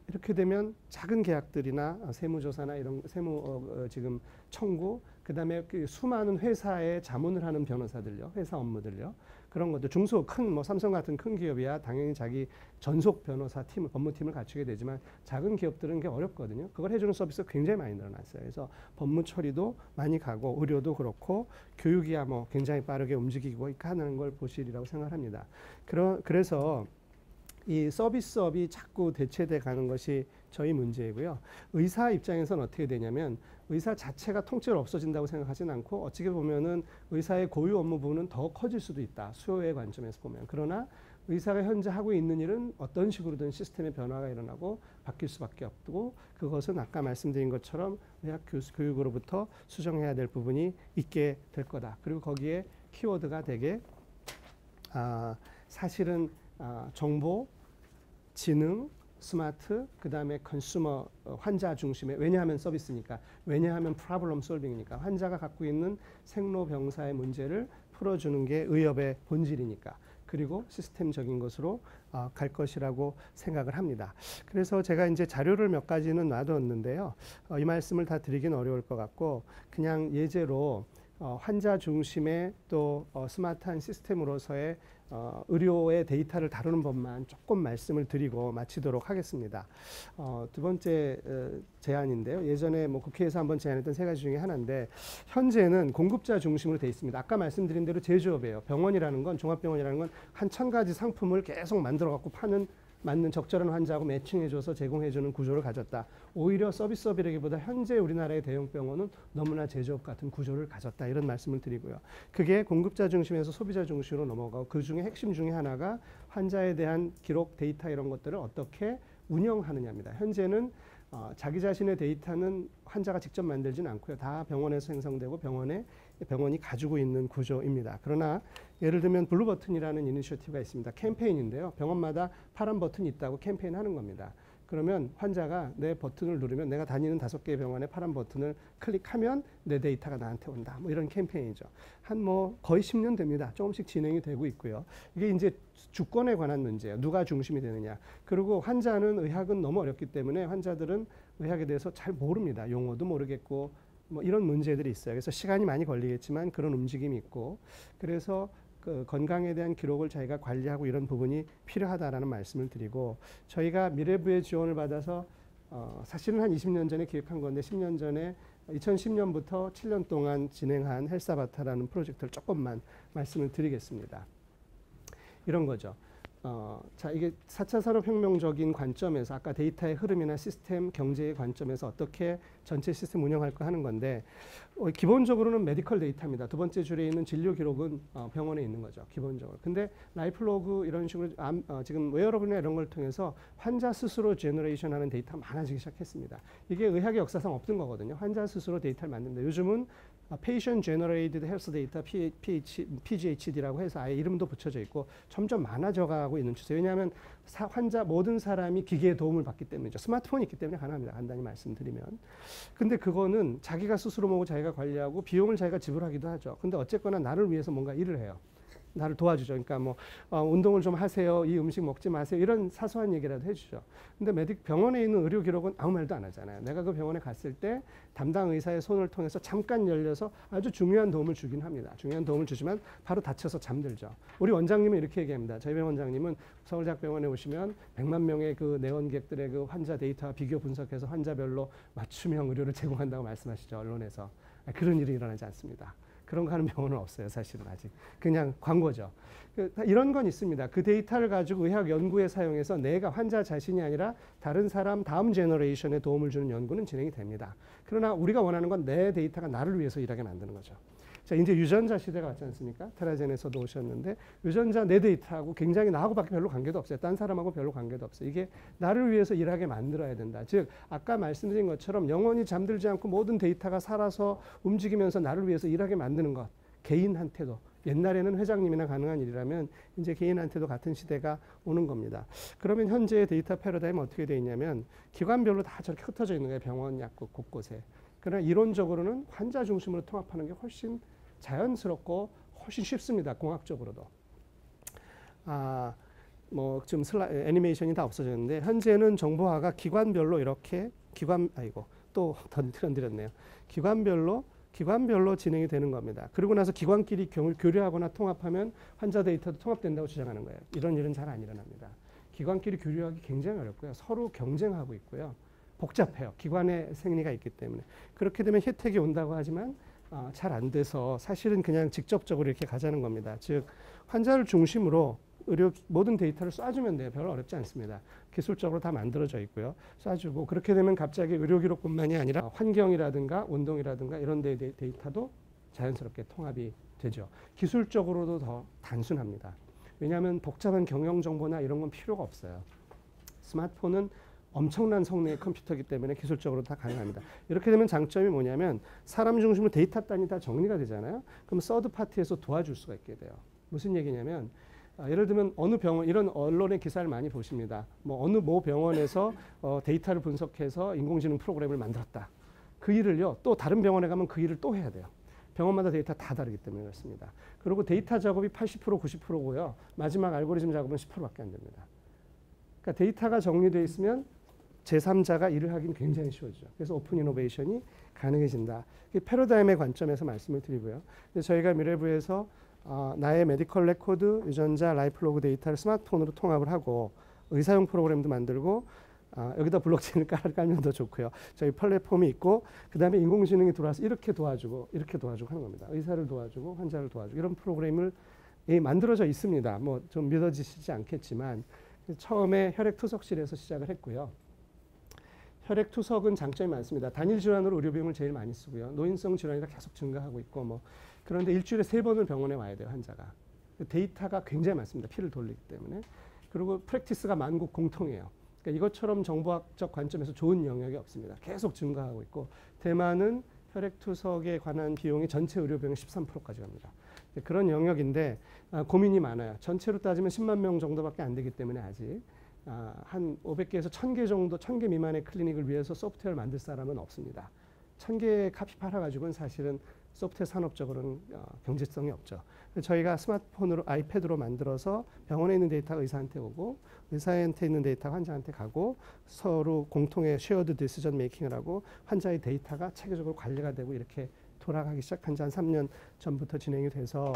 이렇게 되면 작은 계약들이나 세무조사나 이런 지금 청구, 그다음에 그 수많은 회사에 자문을 하는 변호사들요, 회사 업무들요, 그런 것들 큰 삼성 같은 큰 기업이야 당연히 자기 전속 변호사 법무팀을 갖추게 되지만 작은 기업들은 게 어렵거든요. 그걸 해주는 서비스가 굉장히 많이 늘어났어요. 그래서 법무 처리도 많이 가고 의료도 그렇고 교육이야 뭐 굉장히 빠르게 움직이고 하는 걸 보시리라고 생각합니다. 그래서 이 서비스업이 자꾸 대체돼 가는 것이 저희 문제이고요. 의사 입장에서는 어떻게 되냐면 의사 자체가 통째로 없어진다고 생각하지는 않고 어떻게 보면은 의사의 고유 업무 부분은 더 커질 수도 있다. 수요의 관점에서 보면. 그러나 의사가 현재 하고 있는 일은 어떤 식으로든 시스템의 변화가 일어나고 바뀔 수밖에 없고 그것은 아까 말씀드린 것처럼 의학 교육으로부터 수정해야 될 부분이 있게 될 거다. 그리고 거기에 키워드가 되게 사실은 정보, 지능, 스마트, 그 다음에 컨슈머, 환자 중심의, 왜냐하면 서비스니까, 왜냐하면 프로블럼 솔빙이니까, 환자가 갖고 있는 생로병사의 문제를 풀어주는 게 의협의 본질이니까, 그리고 시스템적인 것으로 갈 것이라고 생각을 합니다. 그래서 제가 이제 자료를 몇 가지는 놔뒀는데요. 이 말씀을 다 드리긴 어려울 것 같고, 그냥 예제로 환자 중심의 또 스마트한 시스템으로서의 의료의 데이터를 다루는 법만 조금 말씀을 드리고 마치도록 하겠습니다. 두 번째 제안인데요. 예전에 뭐 국회에서 한번 제안했던 세 가지 중에 하나인데 현재는 공급자 중심으로 돼 있습니다. 아까 말씀드린 대로 제조업이에요. 병원이라는 건 종합병원이라는 건 한 1000가지 상품을 계속 만들어 갖고 파는 맞는 적절한 환자하고 매칭해줘서 제공해주는 구조를 가졌다. 오히려 서비스업이라기보다 현재 우리나라의 대형 병원은 너무나 제조업 같은 구조를 가졌다. 이런 말씀을 드리고요. 그게 공급자 중심에서 소비자 중심으로 넘어가고 그 중에 핵심 중에 하나가 환자에 대한 기록, 데이터 이런 것들을 어떻게 운영하느냐입니다. 현재는 자기 자신의 데이터는 환자가 직접 만들지는 않고요. 다 병원에서 생성되고 병원이 가지고 있는 구조입니다. 그러나 예를 들면 블루 버튼이라는 이니셔티브가 있습니다. 캠페인인데요. 병원마다 파란 버튼이 있다고 캠페인 하는 겁니다. 그러면 환자가 내 버튼을 누르면 내가 다니는 5개의 병원의 파란 버튼을 클릭하면 내 데이터가 나한테 온다. 뭐 이런 캠페인이죠. 한 거의 10년 됩니다. 조금씩 진행이 되고 있고요. 이게 이제 주권에 관한 문제예요. 누가 중심이 되느냐. 그리고 환자는 의학은 너무 어렵기 때문에 환자들은 의학에 대해서 잘 모릅니다. 용어도 모르겠고 뭐 이런 문제들이 있어요. 그래서 시간이 많이 걸리겠지만 그런 움직임이 있고 그래서 그 건강에 대한 기록을 자기가 관리하고 이런 부분이 필요하다라는 말씀을 드리고 저희가 미래부의 지원을 받아서 사실은 한 20년 전에 기획한 건데 10년 전에 2010년부터 7년 동안 진행한 헬스아바타라는 프로젝트를 조금만 말씀을 드리겠습니다. 이런 거죠. 자, 이게 4차 산업혁명적인 관점에서 아까 데이터의 흐름이나 시스템 경제의 관점에서 어떻게 전체 시스템 운영할까 하는 건데 기본적으로는 메디컬 데이터입니다. 두 번째 줄에 있는 진료 기록은 병원에 있는 거죠. 기본적으로. 근데 라이프로그 이런 식으로 지금 웨어러블이나 이런 걸 통해서 환자 스스로 제너레이션 하는 데이터가 많아지기 시작했습니다. 이게 의학의 역사상 없던 거거든요. 환자 스스로 데이터를 만듭니다. 요즘은 Patient Generated Health Data PGHD라고 해서 아예 이름도 붙여져 있고 점점 많아져가고 있는 추세. 왜냐하면 환자 모든 사람이 기계의 도움을 받기 때문이죠. 스마트폰이 있기 때문에 가능합니다. 간단히 말씀드리면. 근데 그거는 자기가 스스로 먹고 자기가 관리하고 비용을 자기가 지불하기도 하죠. 근데 어쨌거나 나를 위해서 뭔가 일을 해요. 나를 도와주죠. 그러니까 뭐 운동을 좀 하세요. 이 음식 먹지 마세요. 이런 사소한 얘기라도 해주죠. 근데 병원에 있는 의료 기록은 아무 말도 안 하잖아요. 내가 그 병원에 갔을 때 담당 의사의 손을 통해서 잠깐 열려서 아주 중요한 도움을 주긴 합니다. 중요한 도움을 주지만 바로 다쳐서 잠들죠. 우리 원장님은 이렇게 얘기합니다. 저희 병 원장님은 서울대학병원에 오시면 100만 명의 그 내원객들의 그 환자 데이터 비교 분석해서 환자별로 맞춤형 의료를 제공한다고 말씀하시죠. 언론에서. 그런 일이 일어나지 않습니다. 그런 거 하는 병원은 없어요. 사실은 아직. 그냥 광고죠. 이런 건 있습니다. 그 데이터를 가지고 의학 연구에 사용해서 내가 환자 자신이 아니라 다른 사람 다음 제너레이션에 도움을 주는 연구는 진행이 됩니다. 그러나 우리가 원하는 건 내 데이터가 나를 위해서 일하게 만드는 거죠. 자, 이제 유전자 시대가 왔지 않습니까? 테라젠에서도 오셨는데 유전자 내 데이터하고 굉장히 나하고밖에 별로 관계도 없어요. 딴 사람하고 별로 관계도 없어요. 이게 나를 위해서 일하게 만들어야 된다. 즉 아까 말씀드린 것처럼 영원히 잠들지 않고 모든 데이터가 살아서 움직이면서 나를 위해서 일하게 만드는 것. 개인한테도. 옛날에는 회장님이나 가능한 일이라면 이제 개인한테도 같은 시대가 오는 겁니다. 그러면 현재의 데이터 패러다임은 어떻게 되어 있냐면 기관별로 다 저렇게 흩어져 있는 거예요. 병원, 약국 곳곳에. 그러나 이론적으로는 환자 중심으로 통합하는 게 훨씬 자연스럽고 훨씬 쉽습니다. 공학적으로도. 뭐 지금 애니메이션이 다 없어졌는데 현재는 정보화가 기관별로 이렇게 또 건드렸네요. 기관별로 진행이 되는 겁니다. 그리고 나서 기관끼리 교류하거나 통합하면 환자 데이터도 통합된다고 주장하는 거예요. 이런 일은 잘 안 일어납니다. 기관끼리 교류하기 굉장히 어렵고요. 서로 경쟁하고 있고요. 복잡해요. 기관의 생리가 있기 때문에. 그렇게 되면 혜택이 온다고 하지만 잘 안 돼서 사실은 그냥 직접적으로 이렇게 가자는 겁니다. 즉 환자를 중심으로 모든 데이터를 쏴주면 돼요. 별로 어렵지 않습니다. 기술적으로 다 만들어져 있고요. 쏴주고 그렇게 되면 갑자기 의료기록뿐만이 아니라 환경이라든가 운동이라든가 이런 데이터도 자연스럽게 통합이 되죠. 기술적으로도 더 단순합니다. 왜냐하면 복잡한 경영정보나 이런 건 필요가 없어요. 스마트폰은 엄청난 성능의 컴퓨터이기 때문에 기술적으로 다 가능합니다. 이렇게 되면 장점이 뭐냐면 사람 중심으로 데이터 단위 다 정리가 되잖아요. 그럼 서드 파티에서 도와줄 수가 있게 돼요. 무슨 얘기냐면 예를 들면 어느 병원, 이런 언론의 기사를 많이 보십니다. 뭐 어느 모 병원에서 데이터를 분석해서 인공지능 프로그램을 만들었다. 그 일을요, 또 다른 병원에 가면 그 일을 또 해야 돼요. 병원마다 데이터 다 다르기 때문에 그렇습니다. 그리고 데이터 작업이 80%, 90%고요. 마지막 알고리즘 작업은 10%밖에 안 됩니다. 그러니까 데이터가 정리되어 있으면 제3자가 일을 하기는 굉장히 쉬워지죠. 그래서 오픈 이노베이션이 가능해진다. 이게 패러다임의 관점에서 말씀을 드리고요. 저희가 미래부에서 나의 메디컬 레코드, 유전자, 라이프로그 데이터를 스마트폰으로 통합을 하고 의사용 프로그램도 만들고 여기다 블록체인을 깔면 더 좋고요. 저희 플랫폼이 있고 그 다음에 인공지능이 들어와서 이렇게 도와주고 하는 겁니다. 의사를 도와주고 환자를 도와주고 이런 프로그램을 만들어져 있습니다. 뭐 좀 믿어지시지 않겠지만 처음에 혈액투석실에서 시작을 했고요. 혈액투석은 장점이 많습니다. 단일 질환으로 의료 비용을 제일 많이 쓰고요. 노인성 질환이 계속 증가하고 있고 뭐 그런데 일주일에 3번을 병원에 와야 돼요, 환자가. 데이터가 굉장히 많습니다. 피를 돌리기 때문에. 그리고 프랙티스가 만국 공통이에요. 그러니까 이것처럼 정보학적 관점에서 좋은 영역이 없습니다. 계속 증가하고 있고 대만은 혈액투석에 관한 비용이 전체 의료 비용의 13%까지 갑니다. 그런 영역인데 고민이 많아요. 전체로 따지면 10만 명 정도밖에 안 되기 때문에 아직 한 500개에서 1000개 정도, 1000개 미만의 클리닉을 위해서 소프트웨어를 만들 사람은 없습니다. 1000개 카피 팔아가지고는 사실은 소프트웨어 산업적으로는 경제성이 없죠. 저희가 스마트폰으로, 아이패드로 만들어서 병원에 있는 데이터가 의사한테 오고 의사한테 있는 데이터가 환자한테 가고 서로 공통의 쉐어드 디시전 메이킹을 하고 환자의 데이터가 체계적으로 관리가 되고 이렇게 돌아가기 시작한 지 한 3년 전부터 진행이 돼서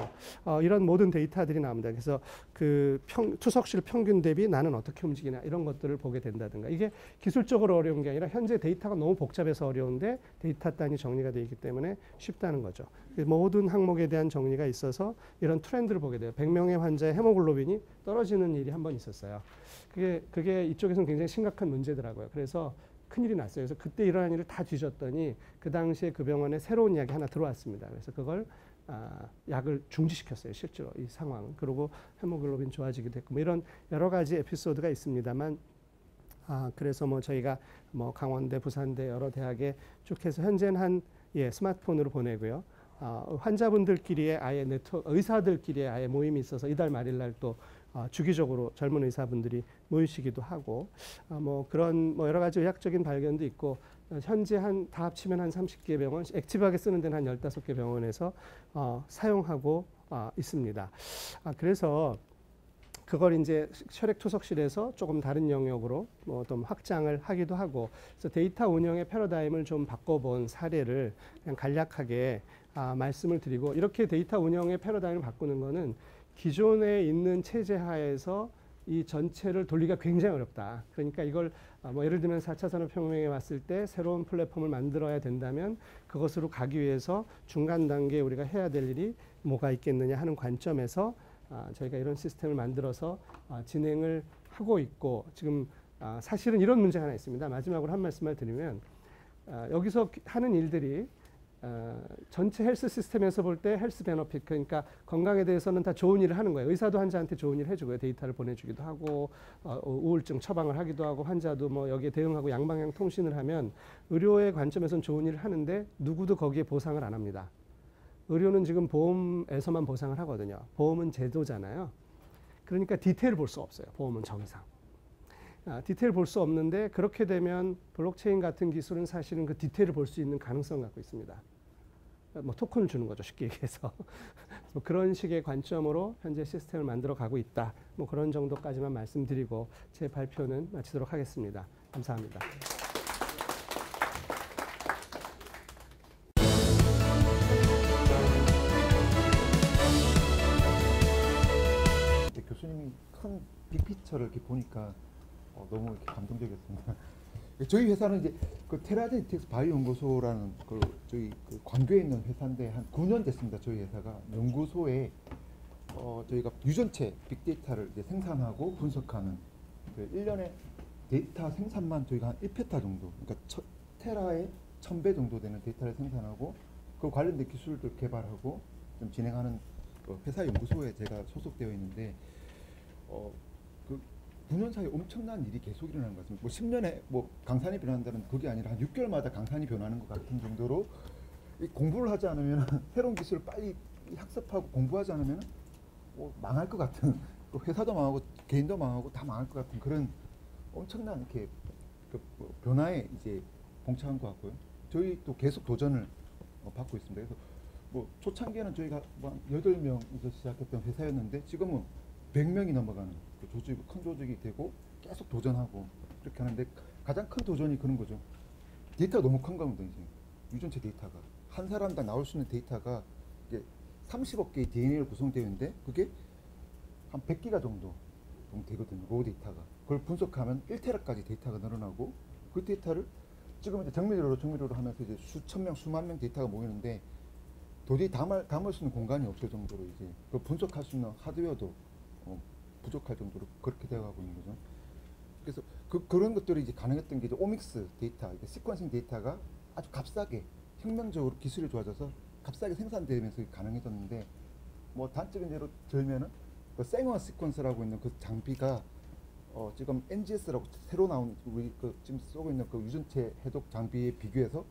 이런 모든 데이터들이 나옵니다. 그래서 그 투석실 평균 대비 나는 어떻게 움직이나 이런 것들을 보게 된다든가 이게 기술적으로 어려운 게 아니라 현재 데이터가 너무 복잡해서 어려운데 데이터 단위 정리가 되어 있기 때문에 쉽다는 거죠. 모든 항목에 대한 정리가 있어서 이런 트렌드를 보게 돼요. 100명의 환자의 헤모글로빈이 떨어지는 일이 한 번 있었어요. 그게 이쪽에서는 굉장히 심각한 문제더라고요. 그래서 큰일이 났어요. 그래서 그때 일어난 일을 다 뒤졌더니 그 당시에 그 병원에 새로운 약이 하나 들어왔습니다. 그래서 그걸 약을 중지시켰어요. 실제로 이 상황은. 그리고 헤모글로빈 좋아지기도 했고 뭐 이런 여러 가지 에피소드가 있습니다만 그래서 뭐 저희가 뭐 강원대, 부산대 여러 대학에 쭉 해서 현재는 스마트폰으로 보내고요. 환자분들끼리의 아예 의사들끼리의 아예 모임이 있어서 이달 말일날 또 주기적으로 젊은 의사분들이 모이시기도 하고 뭐 그런 뭐 여러 가지 의학적인 발견도 있고 현재 다 합치면 한 30개 병원, 액티브하게 쓰는 데는 한 15개 병원에서 사용하고 있습니다. 그래서 그걸 이제 혈액투석실에서 조금 다른 영역으로 뭐 좀 확장을 하기도 하고 그래서 데이터 운영의 패러다임을 좀 바꿔본 사례를 그냥 간략하게 말씀을 드리고 이렇게 데이터 운영의 패러다임을 바꾸는 거는 기존에 있는 체제 하에서 이 전체를 돌리기가 굉장히 어렵다. 그러니까 이걸 뭐 예를 들면 4차 산업혁명에 왔을 때 새로운 플랫폼을 만들어야 된다면 그것으로 가기 위해서 중간 단계에 우리가 해야 될 일이 뭐가 있겠느냐 하는 관점에서 저희가 이런 시스템을 만들어서 진행을 하고 있고 지금 사실은 이런 문제가 하나 있습니다. 마지막으로 한 말씀을 드리면 여기서 하는 일들이 전체 헬스 시스템에서 볼 때 헬스 베너핏 그러니까 건강에 대해서는 다 좋은 일을 하는 거예요. 의사도 환자한테 좋은 일 해주고요. 데이터를 보내주기도 하고 우울증 처방을 하기도 하고 환자도 뭐 여기에 대응하고 양방향 통신을 하면 의료의 관점에서는 좋은 일을 하는데 누구도 거기에 보상을 안 합니다. 의료는 지금 보험에서만 보상을 하거든요. 보험은 제도잖아요. 그러니까 디테일을 볼 수 없어요. 보험은 정의상. 디테일 볼 수 없는데 그렇게 되면 블록체인 같은 기술은 사실은 그 디테일을 볼 수 있는 가능성을 갖고 있습니다. 뭐 토큰을 주는 거죠. 쉽게 얘기해서. 뭐 그런 식의 관점으로 현재 시스템을 만들어 가고 있다. 뭐 그런 정도까지만 말씀드리고 제 발표는 마치도록 하겠습니다. 감사합니다. 교수님이 큰 빅피처를 이렇게 보니까 너무 이렇게 감동적이었습니다. 저희 회사는 이제 그 테라젠틱스 바이오 연구소라는 저희 그 광교에 있는 회사인데 한 9년 됐습니다. 저희 회사가 연구소에 저희가 유전체 빅데이터를 이제 생산하고 분석하는 1년에 데이터 생산만 저희가 한 1페타 정도, 그러니까 테라에 1000배 정도 되는 데이터를 생산하고 그 관련된 기술들 개발하고 좀 진행하는 회사 연구소에 제가 소속되어 있는데 그 9년 사이에 엄청난 일이 계속 일어나는 것 같습니다. 뭐 10년에 뭐 강산이 변한다는 그게 아니라 한 6개월마다 강산이 변하는 것 같은 정도로 공부를 하지 않으면 새로운 기술을 빨리 학습하고 공부하지 않으면 망할 것 같은 회사도 망하고 개인도 망하고 다 망할 것 같은 그런 엄청난 이렇게 변화에 이제 봉착한 것 같고요. 저희도 계속 도전을 받고 있습니다. 그래서 뭐 초창기에는 저희가 뭐 8명에서 시작했던 회사였는데 지금은 100명이 넘어가는 그 조직, 큰 조직이 되고 계속 도전하고 그렇게 하는데 가장 큰 도전이 그런 거죠. 데이터가 너무 큰 겁니다. 이제 유전체 데이터가 한 사람당 나올 수 있는 데이터가 이게 30억 개의 DNA로 구성되어 있는데 그게 한 100기가 정도 되거든요. 로 데이터가. 그걸 분석하면 1테라까지 데이터가 늘어나고 그 데이터를 지금 이제 정밀으로 하면서 이제 수천 명, 수만 명 데이터가 모이는데 도저히 담을 수 있는 공간이 없을 정도로 이제 그 분석할 수 있는 하드웨어도 부족할 정도로 그렇게 되어가고 있는 거죠. 그래서 그런 것들이 이제 가능했던 게 이제 오믹스 데이터, 이게 시퀀싱 데이터가 아주 값싸게 혁명적으로 기술이 좋아져서 값싸게 생산되면서 가능해졌는데 뭐 단적인 예로 들면은 그 생원 시퀀서라고 있는 그 장비가 지금 NGS라고 새로 나온 우리 그 지금 쓰고 있는 그 유전체 해독 장비에 비교해서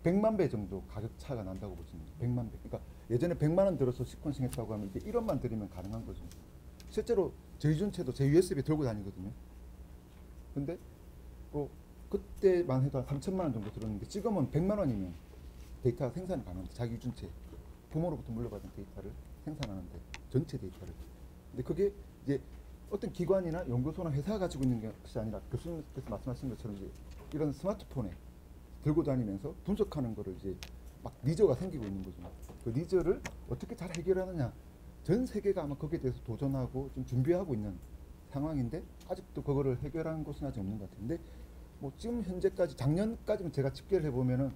100만 배 정도 가격 차가 난다고 보시면 돼요. 100만 배. 그러니까 예전에 100만 원 들어서 시퀀싱 했다고 하면 이제 1원만 들이면 가능한 거죠. 실제로 제 유전체도 제 USB 들고 다니거든요. 근데 그때만 해도 한 3천만 원 정도 들었는데 지금은 100만 원이면 데이터 생산이 가능합니다. 자기 유전체 부모로부터 물려받은 데이터를 생산하는데 전체 데이터를. 근데 그게 이제 어떤 기관이나 연구소나 회사가 가지고 있는 것이 아니라 교수님께서 말씀하신 것처럼 이제 이런 스마트폰에 들고 다니면서 분석하는 거를 이제 막 니즈가 생기고 있는 거죠. 그 니즈를 어떻게 잘 해결하느냐. 전 세계가 아마 거기에 대해서 도전하고 좀 준비하고 있는 상황인데 아직도 그거를 해결한 곳은 아직 없는 것 같은데 뭐 지금 현재까지 작년까지는 제가 집계를 해보면은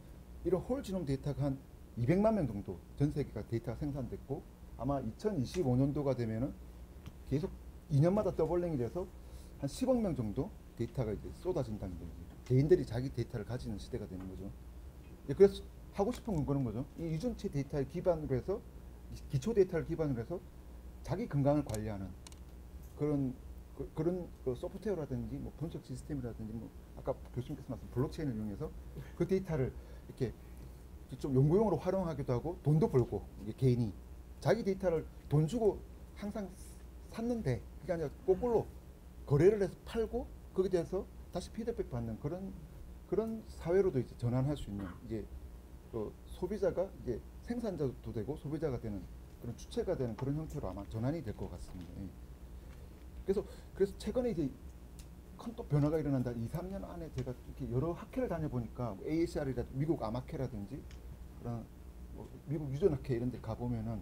이런 홀 지놈 데이터가 한 200만 명 정도 전 세계가 데이터가 생산됐고 아마 2025년도가 되면은 계속 2년마다 더블링이 돼서 한 10억 명 정도 데이터가 이제 쏟아진다는 거죠. 개인들이 자기 데이터를 가지는 시대가 되는 거죠. 그래서 하고 싶은 건 그런 거죠. 이 유전체 데이터를 기반으로 해서 기초 데이터를 기반으로 해서 자기 건강을 관리하는 그런 그 소프트웨어라든지 뭐 분석 시스템이라든지 뭐 아까 교수님께서 말씀 블록체인을 이용해서 그 데이터를 이렇게 좀 연구용으로 활용하기도 하고 돈도 벌고 이게 개인이 자기 데이터를 돈 주고 항상 샀는데 그게 아니라 거꾸로 거래를 해서 팔고 거기에 대해서 다시 피드백 받는 그런 사회로도 이제 전환할 수 있는 이제 소비자가 이제 생산자도 되고 소비자가 되는 그런 주체가 되는 그런 형태로 아마 전환이 될 것 같습니다. 예. 그래서 최근에 이제 큰 또 변화가 일어난다. 2, 3년 안에 제가 이렇게 여러 학회를 다녀보니까 ASR이라든지 미국 암학회라든지 그런 미국 유전학회 이런 데 가보면은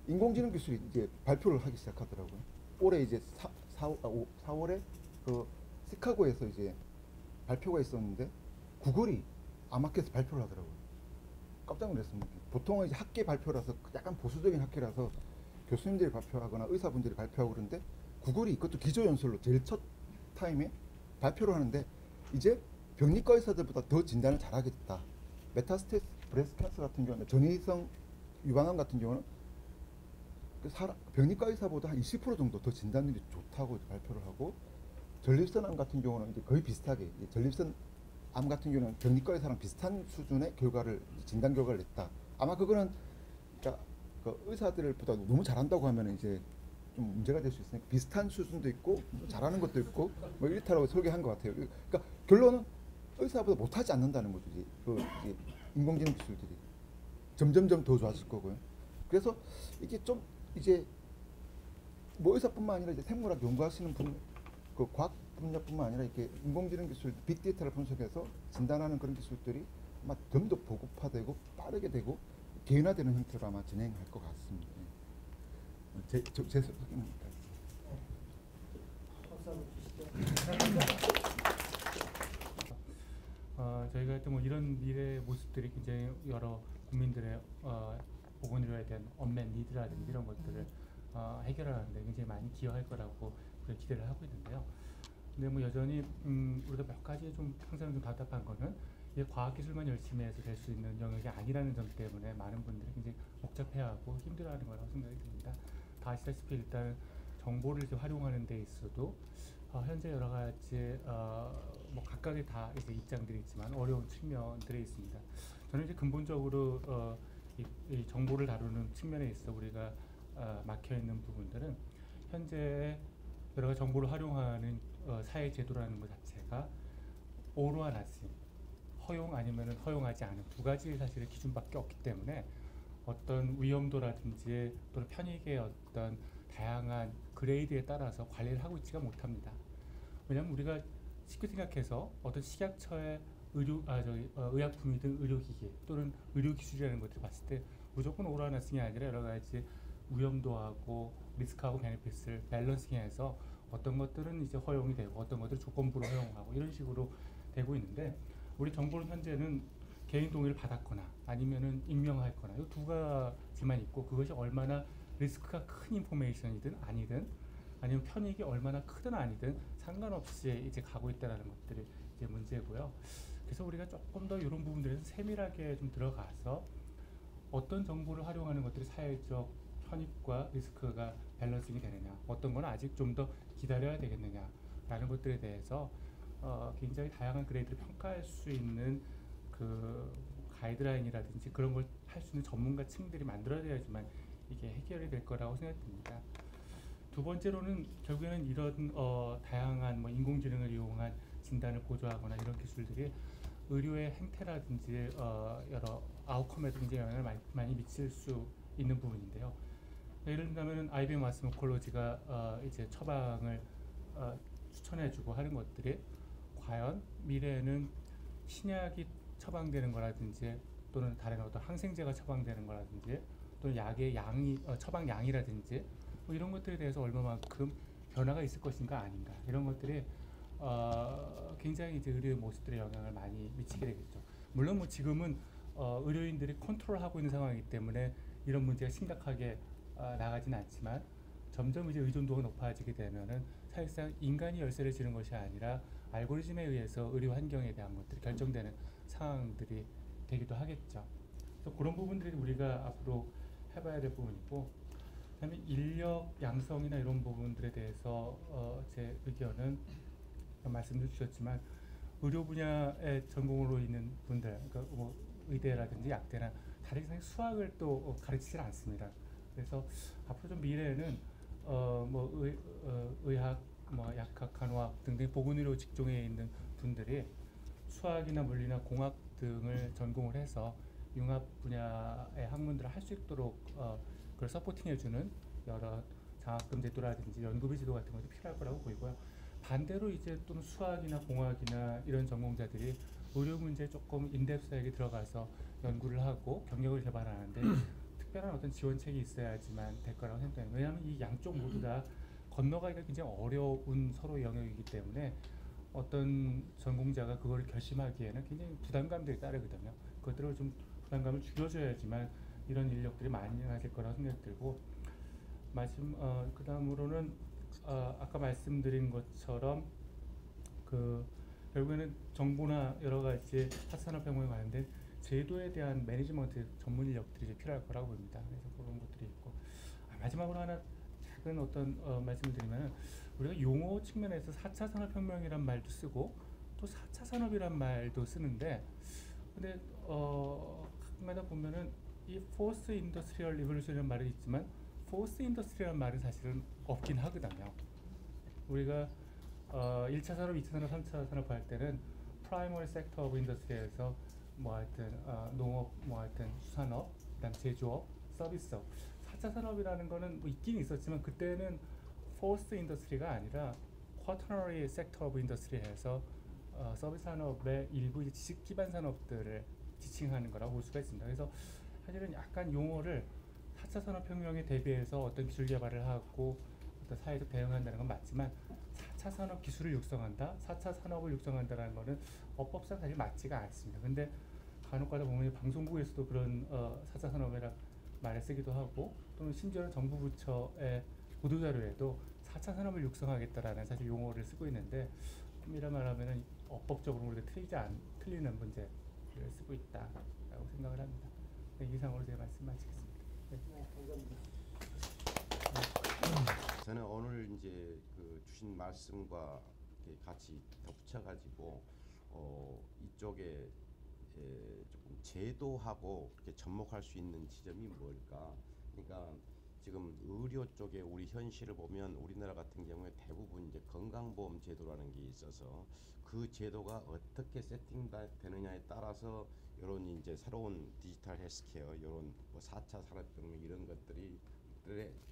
인공지능 기술이 이제 발표를 하기 시작하더라고요. 올해 이제 4월에 그 시카고에서 이제 발표가 있었는데 구글이 암학회에서 발표를 하더라고요. 깜짝 놀랐습니다. 보통은 이제 학계 발표라서 약간 보수적인 학회라서 교수님들이 발표하거나 의사분들이 발표하고 그러는데 구글이 그것도 기조연설로 제일 첫 타임에 발표를 하는데 이제 병리과 의사들보다 더 진단을 잘하게 됐다. 메타스테이스 브레스트 캔서 같은 경우는 전이성 유방암 같은 경우는 병리과 의사보다 한 20% 정도 더 진단률이 좋다고 발표를 하고 전립선암 같은 경우는 이제 거의 비슷하게 전립선 암 같은 경우는 병리과 의사랑 비슷한 수준의 결과를 진단 결과를 냈다. 아마 그거는 그러니까 그 의사들보다 너무 잘한다고 하면 이제 좀 문제가 될 수 있으니까 비슷한 수준도 있고 잘하는 것도 있고 뭐 이렇다라고 설계한 것 같아요. 그러니까 결론은 의사보다 못하지 않는다는 거죠. 이제 인공지능 기술들이 점점점 더 좋아질 거고요. 그래서 이게 좀 이제 뭐 의사뿐만 아니라 이제 생물학 연구하시는 분, 그 과학 분야뿐만 아니라 이렇게 인공지능 기술, 빅데이터를 분석해서 진단하는 그런 기술들이 아마 좀 더 보급화되고 빠르게 되고 개인화되는 형태로 아마 진행할 것 같습니다. 제 생각입니다. 저희가 또 뭐 이런 미래의 모습들이 굉장히 여러 국민들의 보건의료에 대한 언맨 니드라든지 이런 것들을 해결하는데 굉장히 많이 기여할 거라고 기대를 하고 있는데요. 근데 뭐 여전히 우리가 몇 가지 좀 항상 좀 답답한 거는 이게 과학기술만 열심히 해서 될 수 있는 영역이 아니라는 점 때문에 많은 분들이 굉장히 복잡해하고 힘들어하는 거라고 생각이 듭니다. 다 아시다시피 일단 정보를 이제 활용하는 데 있어도 현재 여러 가지 뭐 각각의 다 이제 입장들이 있지만 어려운 측면들이 있습니다. 저는 이제 근본적으로 이 정보를 다루는 측면에 있어 우리가 막혀 있는 부분들은 현재 여러 가지 정보를 활용하는 사회 제도라는 것 자체가 all와 nothing, 허용 아니면은 허용하지 않은 두 가지 사실의 기준밖에 없기 때문에 어떤 위험도라든지 또는 편익의 어떤 다양한 그레이드에 따라서 관리를 하고 있지가 못합니다. 왜냐하면 우리가 쉽게 생각해서 어떤 식약처의 의약품이든 의료기기 또는 의료기술이라는 것들을 봤을 때 무조건 오라나싱이 아니라 여러 가지 위험도하고 리스크하고 베네핏을 밸런싱해서 어떤 것들은 이제 허용이 되고 어떤 것들은 조건부로 허용하고 이런 식으로 되고 있는데 우리 정부는 현재는 개인 동의를 받았거나 아니면은 익명화했거나 이 두 가지만 있고 그것이 얼마나 리스크가 큰 인포메이션이든 아니든 아니면 편익이 얼마나 크든 아니든 상관없이 이제 가고 있다라는 것들이 이제 문제고요. 그래서 우리가 조금 더 이런 부분들에서 세밀하게 좀 들어가서 어떤 정보를 활용하는 것들이 사회적 편익과 리스크가 밸런싱이 되느냐, 어떤 건 아직 좀 더 기다려야 되겠느냐라는 것들에 대해서 굉장히 다양한 그레이드를 평가할 수 있는 그 가이드라인이라든지 그런 걸 할 수 있는 전문가 층들이 만들어져야지만 이게 해결이 될 거라고 생각됩니다. 두 번째로는 결국에는 이런 다양한 뭐 인공지능을 이용한 진단을 보조하거나 이런 기술들이 의료의 행태라든지 여러 아웃컴에도 굉장히 영향을 많이 미칠 수 있는 부분인데요. 예를 들면 IBM 왓슨 오컬로지가 이제 처방을 추천해주고 하는 것들이 과연 미래에는 신약이 처방되는 거라든지 또는 다른 어떤 항생제가 처방되는 거라든지 또는 약의 양이 처방 양이라든지 뭐 이런 것들에 대해서 얼마만큼 변화가 있을 것인가 아닌가 이런 것들이 굉장히 이제 의료의 모습들에 영향을 많이 미치게 되겠죠. 물론 뭐 지금은 의료인들이 컨트롤하고 있는 상황이기 때문에 이런 문제가 심각하게 나가지는 않지만 점점 이제 의존도가 높아지게 되면은 사실상 인간이 열쇠를 지는 것이 아니라 알고리즘에 의해서 의료 환경에 대한 것들이 결정되는 상황들이 되기도 하겠죠. 그래서 그런 부분들이 우리가 앞으로 해봐야 될 부분이고, 그다음에 인력 양성이나 이런 부분들에 대해서 제 의견은 말씀도 주셨지만 의료 분야의 전공으로 있는 분들, 그러니까 뭐 의대라든지 약대나 다른 이상의 수학을 또 가르치질 않습니다. 그래서 앞으로 좀 미래에는 의학, 뭐 약학, 간호학 등등 보건의료 직종에 있는 분들이 수학이나 물리나 공학 등을 전공을 해서 융합 분야의 학문들을 할 수 있도록 그걸 서포팅해주는 여러 장학금 제도라든지 연구비 제도 같은 것이 필요할 거라고 보이고요. 반대로 이제 또는 수학이나 공학이나 이런 전공자들이 의료 문제에 조금 인덱스하게 들어가서 연구를 하고 경력을 개발하는데 특별한 어떤 지원책이 있어야지만 될 거라고 생각합니다. 왜냐하면 이 양쪽 모두 다 건너가기가 굉장히 어려운 서로 영역이기 때문에 어떤 전공자가 그걸 결심하기에는 굉장히 부담감들이 따르거든요. 그것들을 좀 부담감을 줄여줘야지만 이런 인력들이 많이 나질 거라고 생각이 들고, 그 다음으로는 아까 말씀드린 것처럼 그 결국에는 정보나 여러 가지 사산업혁명에 관련된 제도에 대한 매니지먼트 전문 인력들이 이제 필요할 거라고 봅니다. 그래서 그런 것들이 있고, 마지막으로 하나 작은 어떤 말씀을 드리면 우리가 용어 측면에서 4차 산업혁명이란 말도 쓰고 또 4차 산업이란 말도 쓰는데, 근데 가끔가다 보면은 이 Fourth Industrial Revolution이라는 말이 있지만 Fourth Industrial이라는 말은 사실은 없긴 하거든요. 우리가 1차 산업, 2차 산업, 3차 산업 할 때는 Primary Sector of Industry에서 뭐 하여튼 농업, 뭐 하여튼 수산업, 그다음 제조업, 서비스업, 4차 산업이라는 거는 뭐 있긴 있었지만 그때는 Fourth Industry가 아니라 Quaternary Sector of Industry에서 서비스 산업의 일부 지식 기반 산업들을 지칭하는 거라고 볼 수가 있습니다. 그래서 사실은 약간 용어를 4차 산업혁명에 대비해서 어떤 기술 개발을 하고 어떤 사회적 대응한다는 건 맞지만 4차 산업 기술을 육성한다, 4차 산업을 육성한다는 거는 어법상 사실 맞지가 않습니다. 근데 간혹가다 보면 방송국에서도 그런 4차 산업이라 말을 쓰기도 하고 또는 심지어는 정부 부처의 보도자료에도 4차 산업을 육성하겠다라는 사실 용어를 쓰고 있는데, 이런 말하면은 어법적으로 우리가 틀리는 문제를 쓰고 있다라고 생각을 합니다. 네, 이상으로 제 말씀 마치겠습니다. 네. 저는 오늘 이제 그 주신 말씀과 같이 덧붙여가지고 이쪽에 조금 제도하고 이렇게 접목할 수 있는 지점이 뭘까? 그러니까 지금 의료 쪽에 우리 현실을 보면 우리나라 같은 경우에 대부분 이제 건강보험 제도라는 게 있어서 그 제도가 어떻게 세팅되느냐에 따라서 이런 이제 새로운 디지털 헬스케어, 이런 뭐 4차 산업혁명 이런 것들이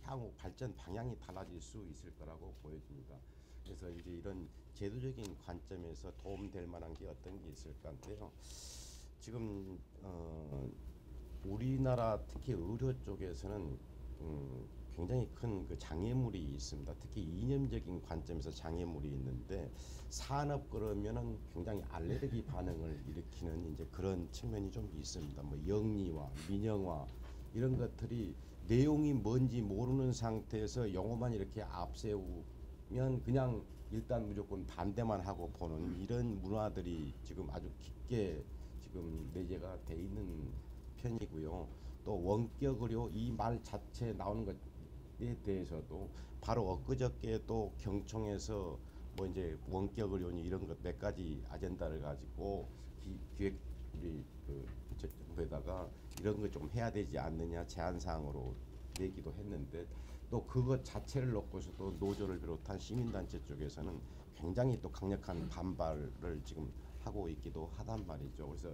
향후 발전 방향이 달라질 수 있을 거라고 보여집니다. 그래서 이제 이런 제도적인 관점에서 도움될 만한 게 어떤 게 있을까 한데요. 지금 우리나라 특히 의료 쪽에서는 굉장히 큰 그 장애물이 있습니다. 특히 이념적인 관점에서 장애물이 있는데 산업 그러면은 굉장히 알레르기 반응을 일으키는 이제 그런 측면이 좀 있습니다. 뭐 영리화, 민영화 이런 것들이 내용이 뭔지 모르는 상태에서 용어만 이렇게 앞세우면 그냥 일단 무조건 반대만 하고 보는 이런 문화들이 지금 아주 깊게 지금 내재가 돼 있는 편이고요. 또 원격 의료 이 말 자체에 나오는 것에 대해서도 바로 엊그저께 또 경총에서 뭐 이제 원격 의료니 이런 것 몇 가지 아젠다를 가지고 기획 우리 그 정부에다가 이런 거 좀 해야 되지 않느냐 제안 사항으로 내기도 했는데 또 그것 자체를 놓고서도 노조를 비롯한 시민단체 쪽에서는 굉장히 또 강력한 반발을 지금 하고 있기도 하단 말이죠. 그래서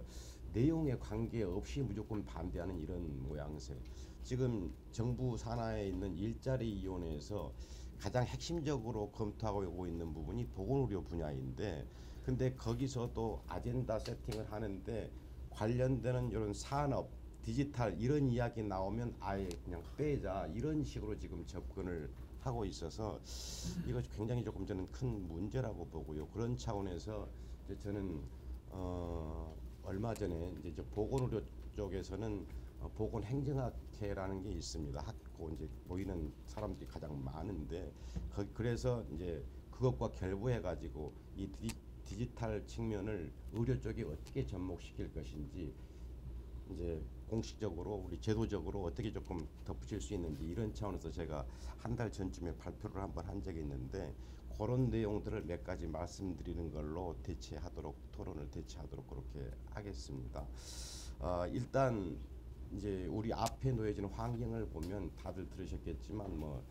내용에 관계없이 무조건 반대하는 이런 모양새. 지금 정부 산하에 있는 일자리 위원회에서 가장 핵심적으로 검토하고 있는 부분이 보건의료 분야인데, 근데 거기서도 아젠다 세팅을 하는데 관련되는 이런 산업, 디지털 이런 이야기 나오면 아예 그냥 빼자 이런 식으로 지금 접근을 하고 있어서 이거 굉장히 조금 저는 큰 문제라고 보고요. 그런 차원에서 이제 저는 얼마 전에 이제 저 보건의료 쪽에서는 보건행정학회라는 게 있습니다. 학고 이제 모이는 사람들이 가장 많은데 그래서 이제 그것과 결부해 가지고 이 디지털 측면을 의료 쪽에 어떻게 접목시킬 것인지 이제 공식적으로 우리 제도적으로 어떻게 조금 덧붙일 수 있는지 이런 차원에서 제가 한 달 전쯤에 발표를 한번 한 적이 있는데 그런 내용들을 몇 가지 말씀드리는 걸로 토론을 대체하도록 그렇게 하겠습니다. 일단 이제 우리 앞에 놓여진 환경을 보면 다들 들으셨겠지만 뭐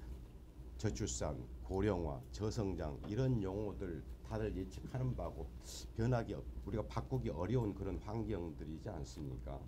저출산, 고령화, 저성장 이런 용어들 다들 예측하는 바고 우리가 바꾸기 어려운 그런 환경들이지 않습니까?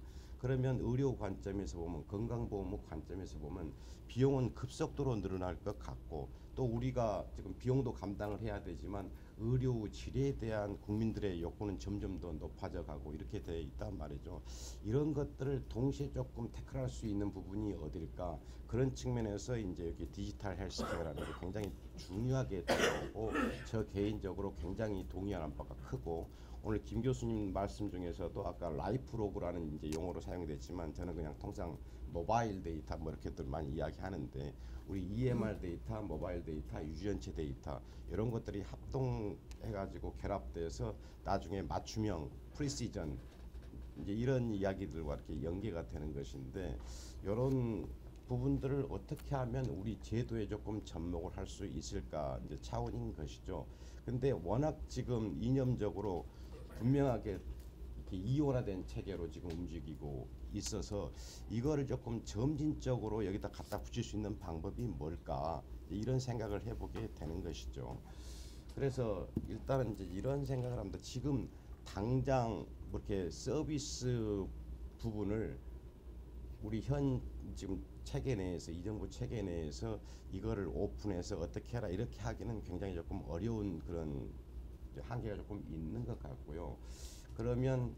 그러면 의료 관점에서 보면 건강보험 관점에서 보면 비용은 급속도로 늘어날 것 같고 또 우리가 지금 비용도 감당을 해야 되지만 의료 질에 대한 국민들의 욕구는 점점 더 높아져 가고 이렇게 돼 있단 말이죠. 이런 것들을 동시에 조금 태클할 수 있는 부분이 어딜까? 그런 측면에서 이제 여기 디지털 헬스케어라는 게 굉장히 중요하게 다가오고 저 개인적으로 굉장히 동의하는 바가 크고 오늘 김 교수님 말씀 중에서도 아까 라이프로그라는 이제 용어로 사용됐지만 저는 그냥 통상 모바일 데이터 뭐 이렇게들 많이 이야기하는데 우리 EMR 데이터, 모바일 데이터, 유전체 데이터 이런 것들이 합동해가지고 결합돼서 나중에 맞춤형, 프리시전 이제 이런 이야기들과 이렇게 연계가 되는 것인데 이런 부분들을 어떻게 하면 우리 제도에 조금 접목을 할 수 있을까 이제 차원인 것이죠. 근데 워낙 지금 이념적으로 분명하게 이렇게 이원화된 체계로 지금 움직이고 있어서 이거를 조금 점진적으로 여기다 갖다 붙일 수 있는 방법이 뭘까 이런 생각을 해보게 되는 것이죠. 그래서 일단은 이제 이런 생각을 합니다. 지금 당장 뭐 이렇게 서비스 부분을 우리 현 지금 체계 내에서 이 정부 체계 내에서 이거를 오픈해서 어떻게 해라 이렇게 하기는 굉장히 조금 어려운 그런 한계가 조금 있는 것 같고요. 그러면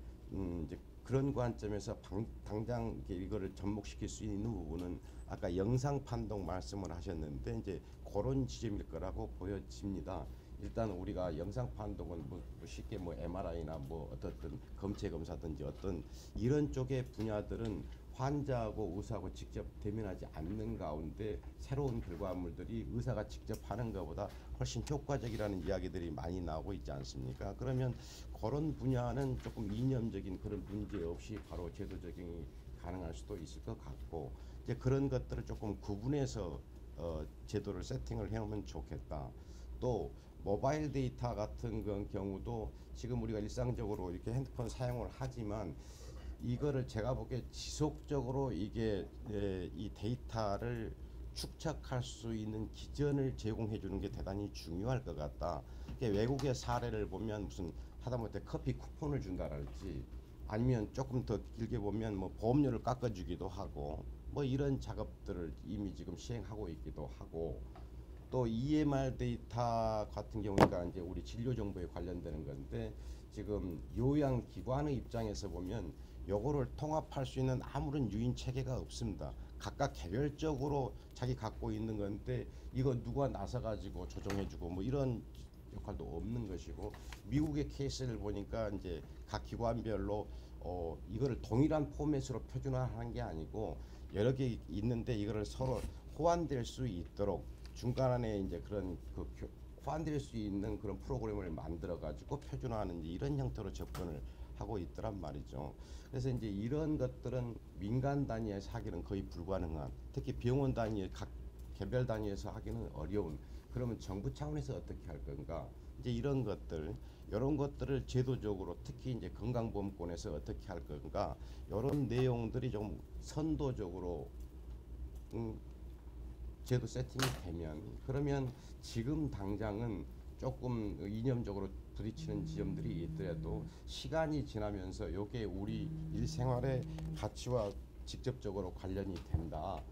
이제 그런 관점에서 당장 이거를 접목시킬 수 있는 부분은 아까 영상 판독 말씀을 하셨는데 이제 그런 지점일 거라고 보여집니다. 일단 우리가 영상 판독은 뭐 쉽게 뭐 MRI나 뭐 어떻든 검체 검사든지 어떤 이런 쪽의 분야들은 환자하고 의사하고 직접 대면하지 않는 가운데 새로운 결과물들이 의사가 직접 하는 것보다 훨씬 효과적이라는 이야기들이 많이 나오고 있지 않습니까? 그러면 그런 분야는 조금 이념적인 그런 문제 없이 바로 제도 적용이 가능할 수도 있을 것 같고 이제 그런 것들을 조금 구분해서 제도를 세팅을 해오면 좋겠다. 또 모바일 데이터 같은 경우도 지금 우리가 일상적으로 이렇게 핸드폰 사용을 하지만 이거를 제가 보기에 지속적으로 이게 이 데이터를 축적할 수 있는 기전을 제공해 주는 게 대단히 중요할 것 같다. 외국의 사례를 보면 무슨 하다못해 커피 쿠폰을 준다랄지 아니면 조금 더 길게 보면 뭐 보험료를 깎아주기도 하고 뭐 이런 작업들을 이미 지금 시행하고 있기도 하고 또 EMR 데이터 같은 경우가 이제 우리 진료 정보에 관련되는 건데 지금 요양기관의 입장에서 보면 요거를 통합할 수 있는 아무런 유인 체계가 없습니다. 각각 개별적으로 자기 갖고 있는 건데 이거 누가 나서 가지고 조정해주고 뭐 이런 역할도 없는 것이고 미국의 케이스를 보니까 이제 각 기관별로 이거를 동일한 포맷으로 표준화하는 게 아니고 여러 개 있는데 이거를 서로 호환될 수 있도록 중간에 이제 그런 호환될 수 있는 그런 프로그램을 만들어 가지고 표준화하는 이런 형태로 접근을 하고 있더란 말이죠. 그래서 이제 이런 것들은 민간 단위에서 하기는 거의 불가능한, 특히 병원 단위 각 개별 단위에서 하기는 어려운. 그러면 정부 차원에서 어떻게 할 건가? 이제 이런 것들을 제도적으로 특히 이제 건강보험권에서 어떻게 할 건가? 이런 내용들이 좀 선도적으로 제도 세팅이 되면, 그러면 지금 당장은 조금 이념적으로 부딪히는 지점들이 있더라도 시간이 지나면서 이게 우리 일생활의 가치와 직접적으로 관련이 된다.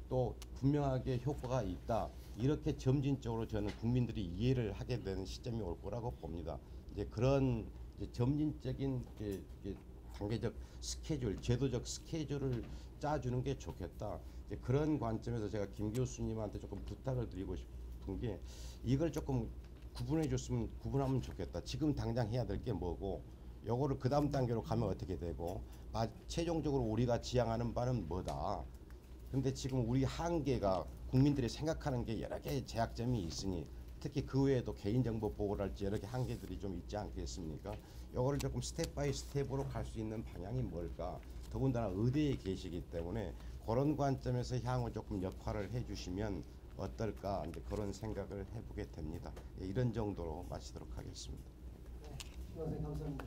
또 분명하게 효과가 있다. 이렇게 점진적으로 저는 국민들이 이해를 하게 되는 시점이 올 거라고 봅니다. 이제 그런 이제 점진적인 단계적 스케줄, 제도적 스케줄을 짜주는 게 좋겠다. 이제 그런 관점에서 제가 김 교수님한테 조금 부탁을 드리고 싶은 게, 이걸 조금 구분하면 좋겠다. 지금 당장 해야 될 게 뭐고, 요거를 그 다음 단계로 가면 어떻게 되고, 최종적으로 우리가 지향하는 바는 뭐다. 근데 지금 우리 한계가, 국민들이 생각하는 게 여러 개의 제약점이 있으니, 특히 그 외에도 개인정보 보호랄지 여러 개 한계들이 좀 있지 않겠습니까? 요거를 조금 스텝 바이 스텝으로 갈 수 있는 방향이 뭘까? 더군다나 의대에 계시기 때문에 그런 관점에서 향후 조금 역할을 해주시면 어떨까? 이제 그런 생각을 해보게 됩니다. 이런 정도로 마치도록 하겠습니다. 네, 감사합니다.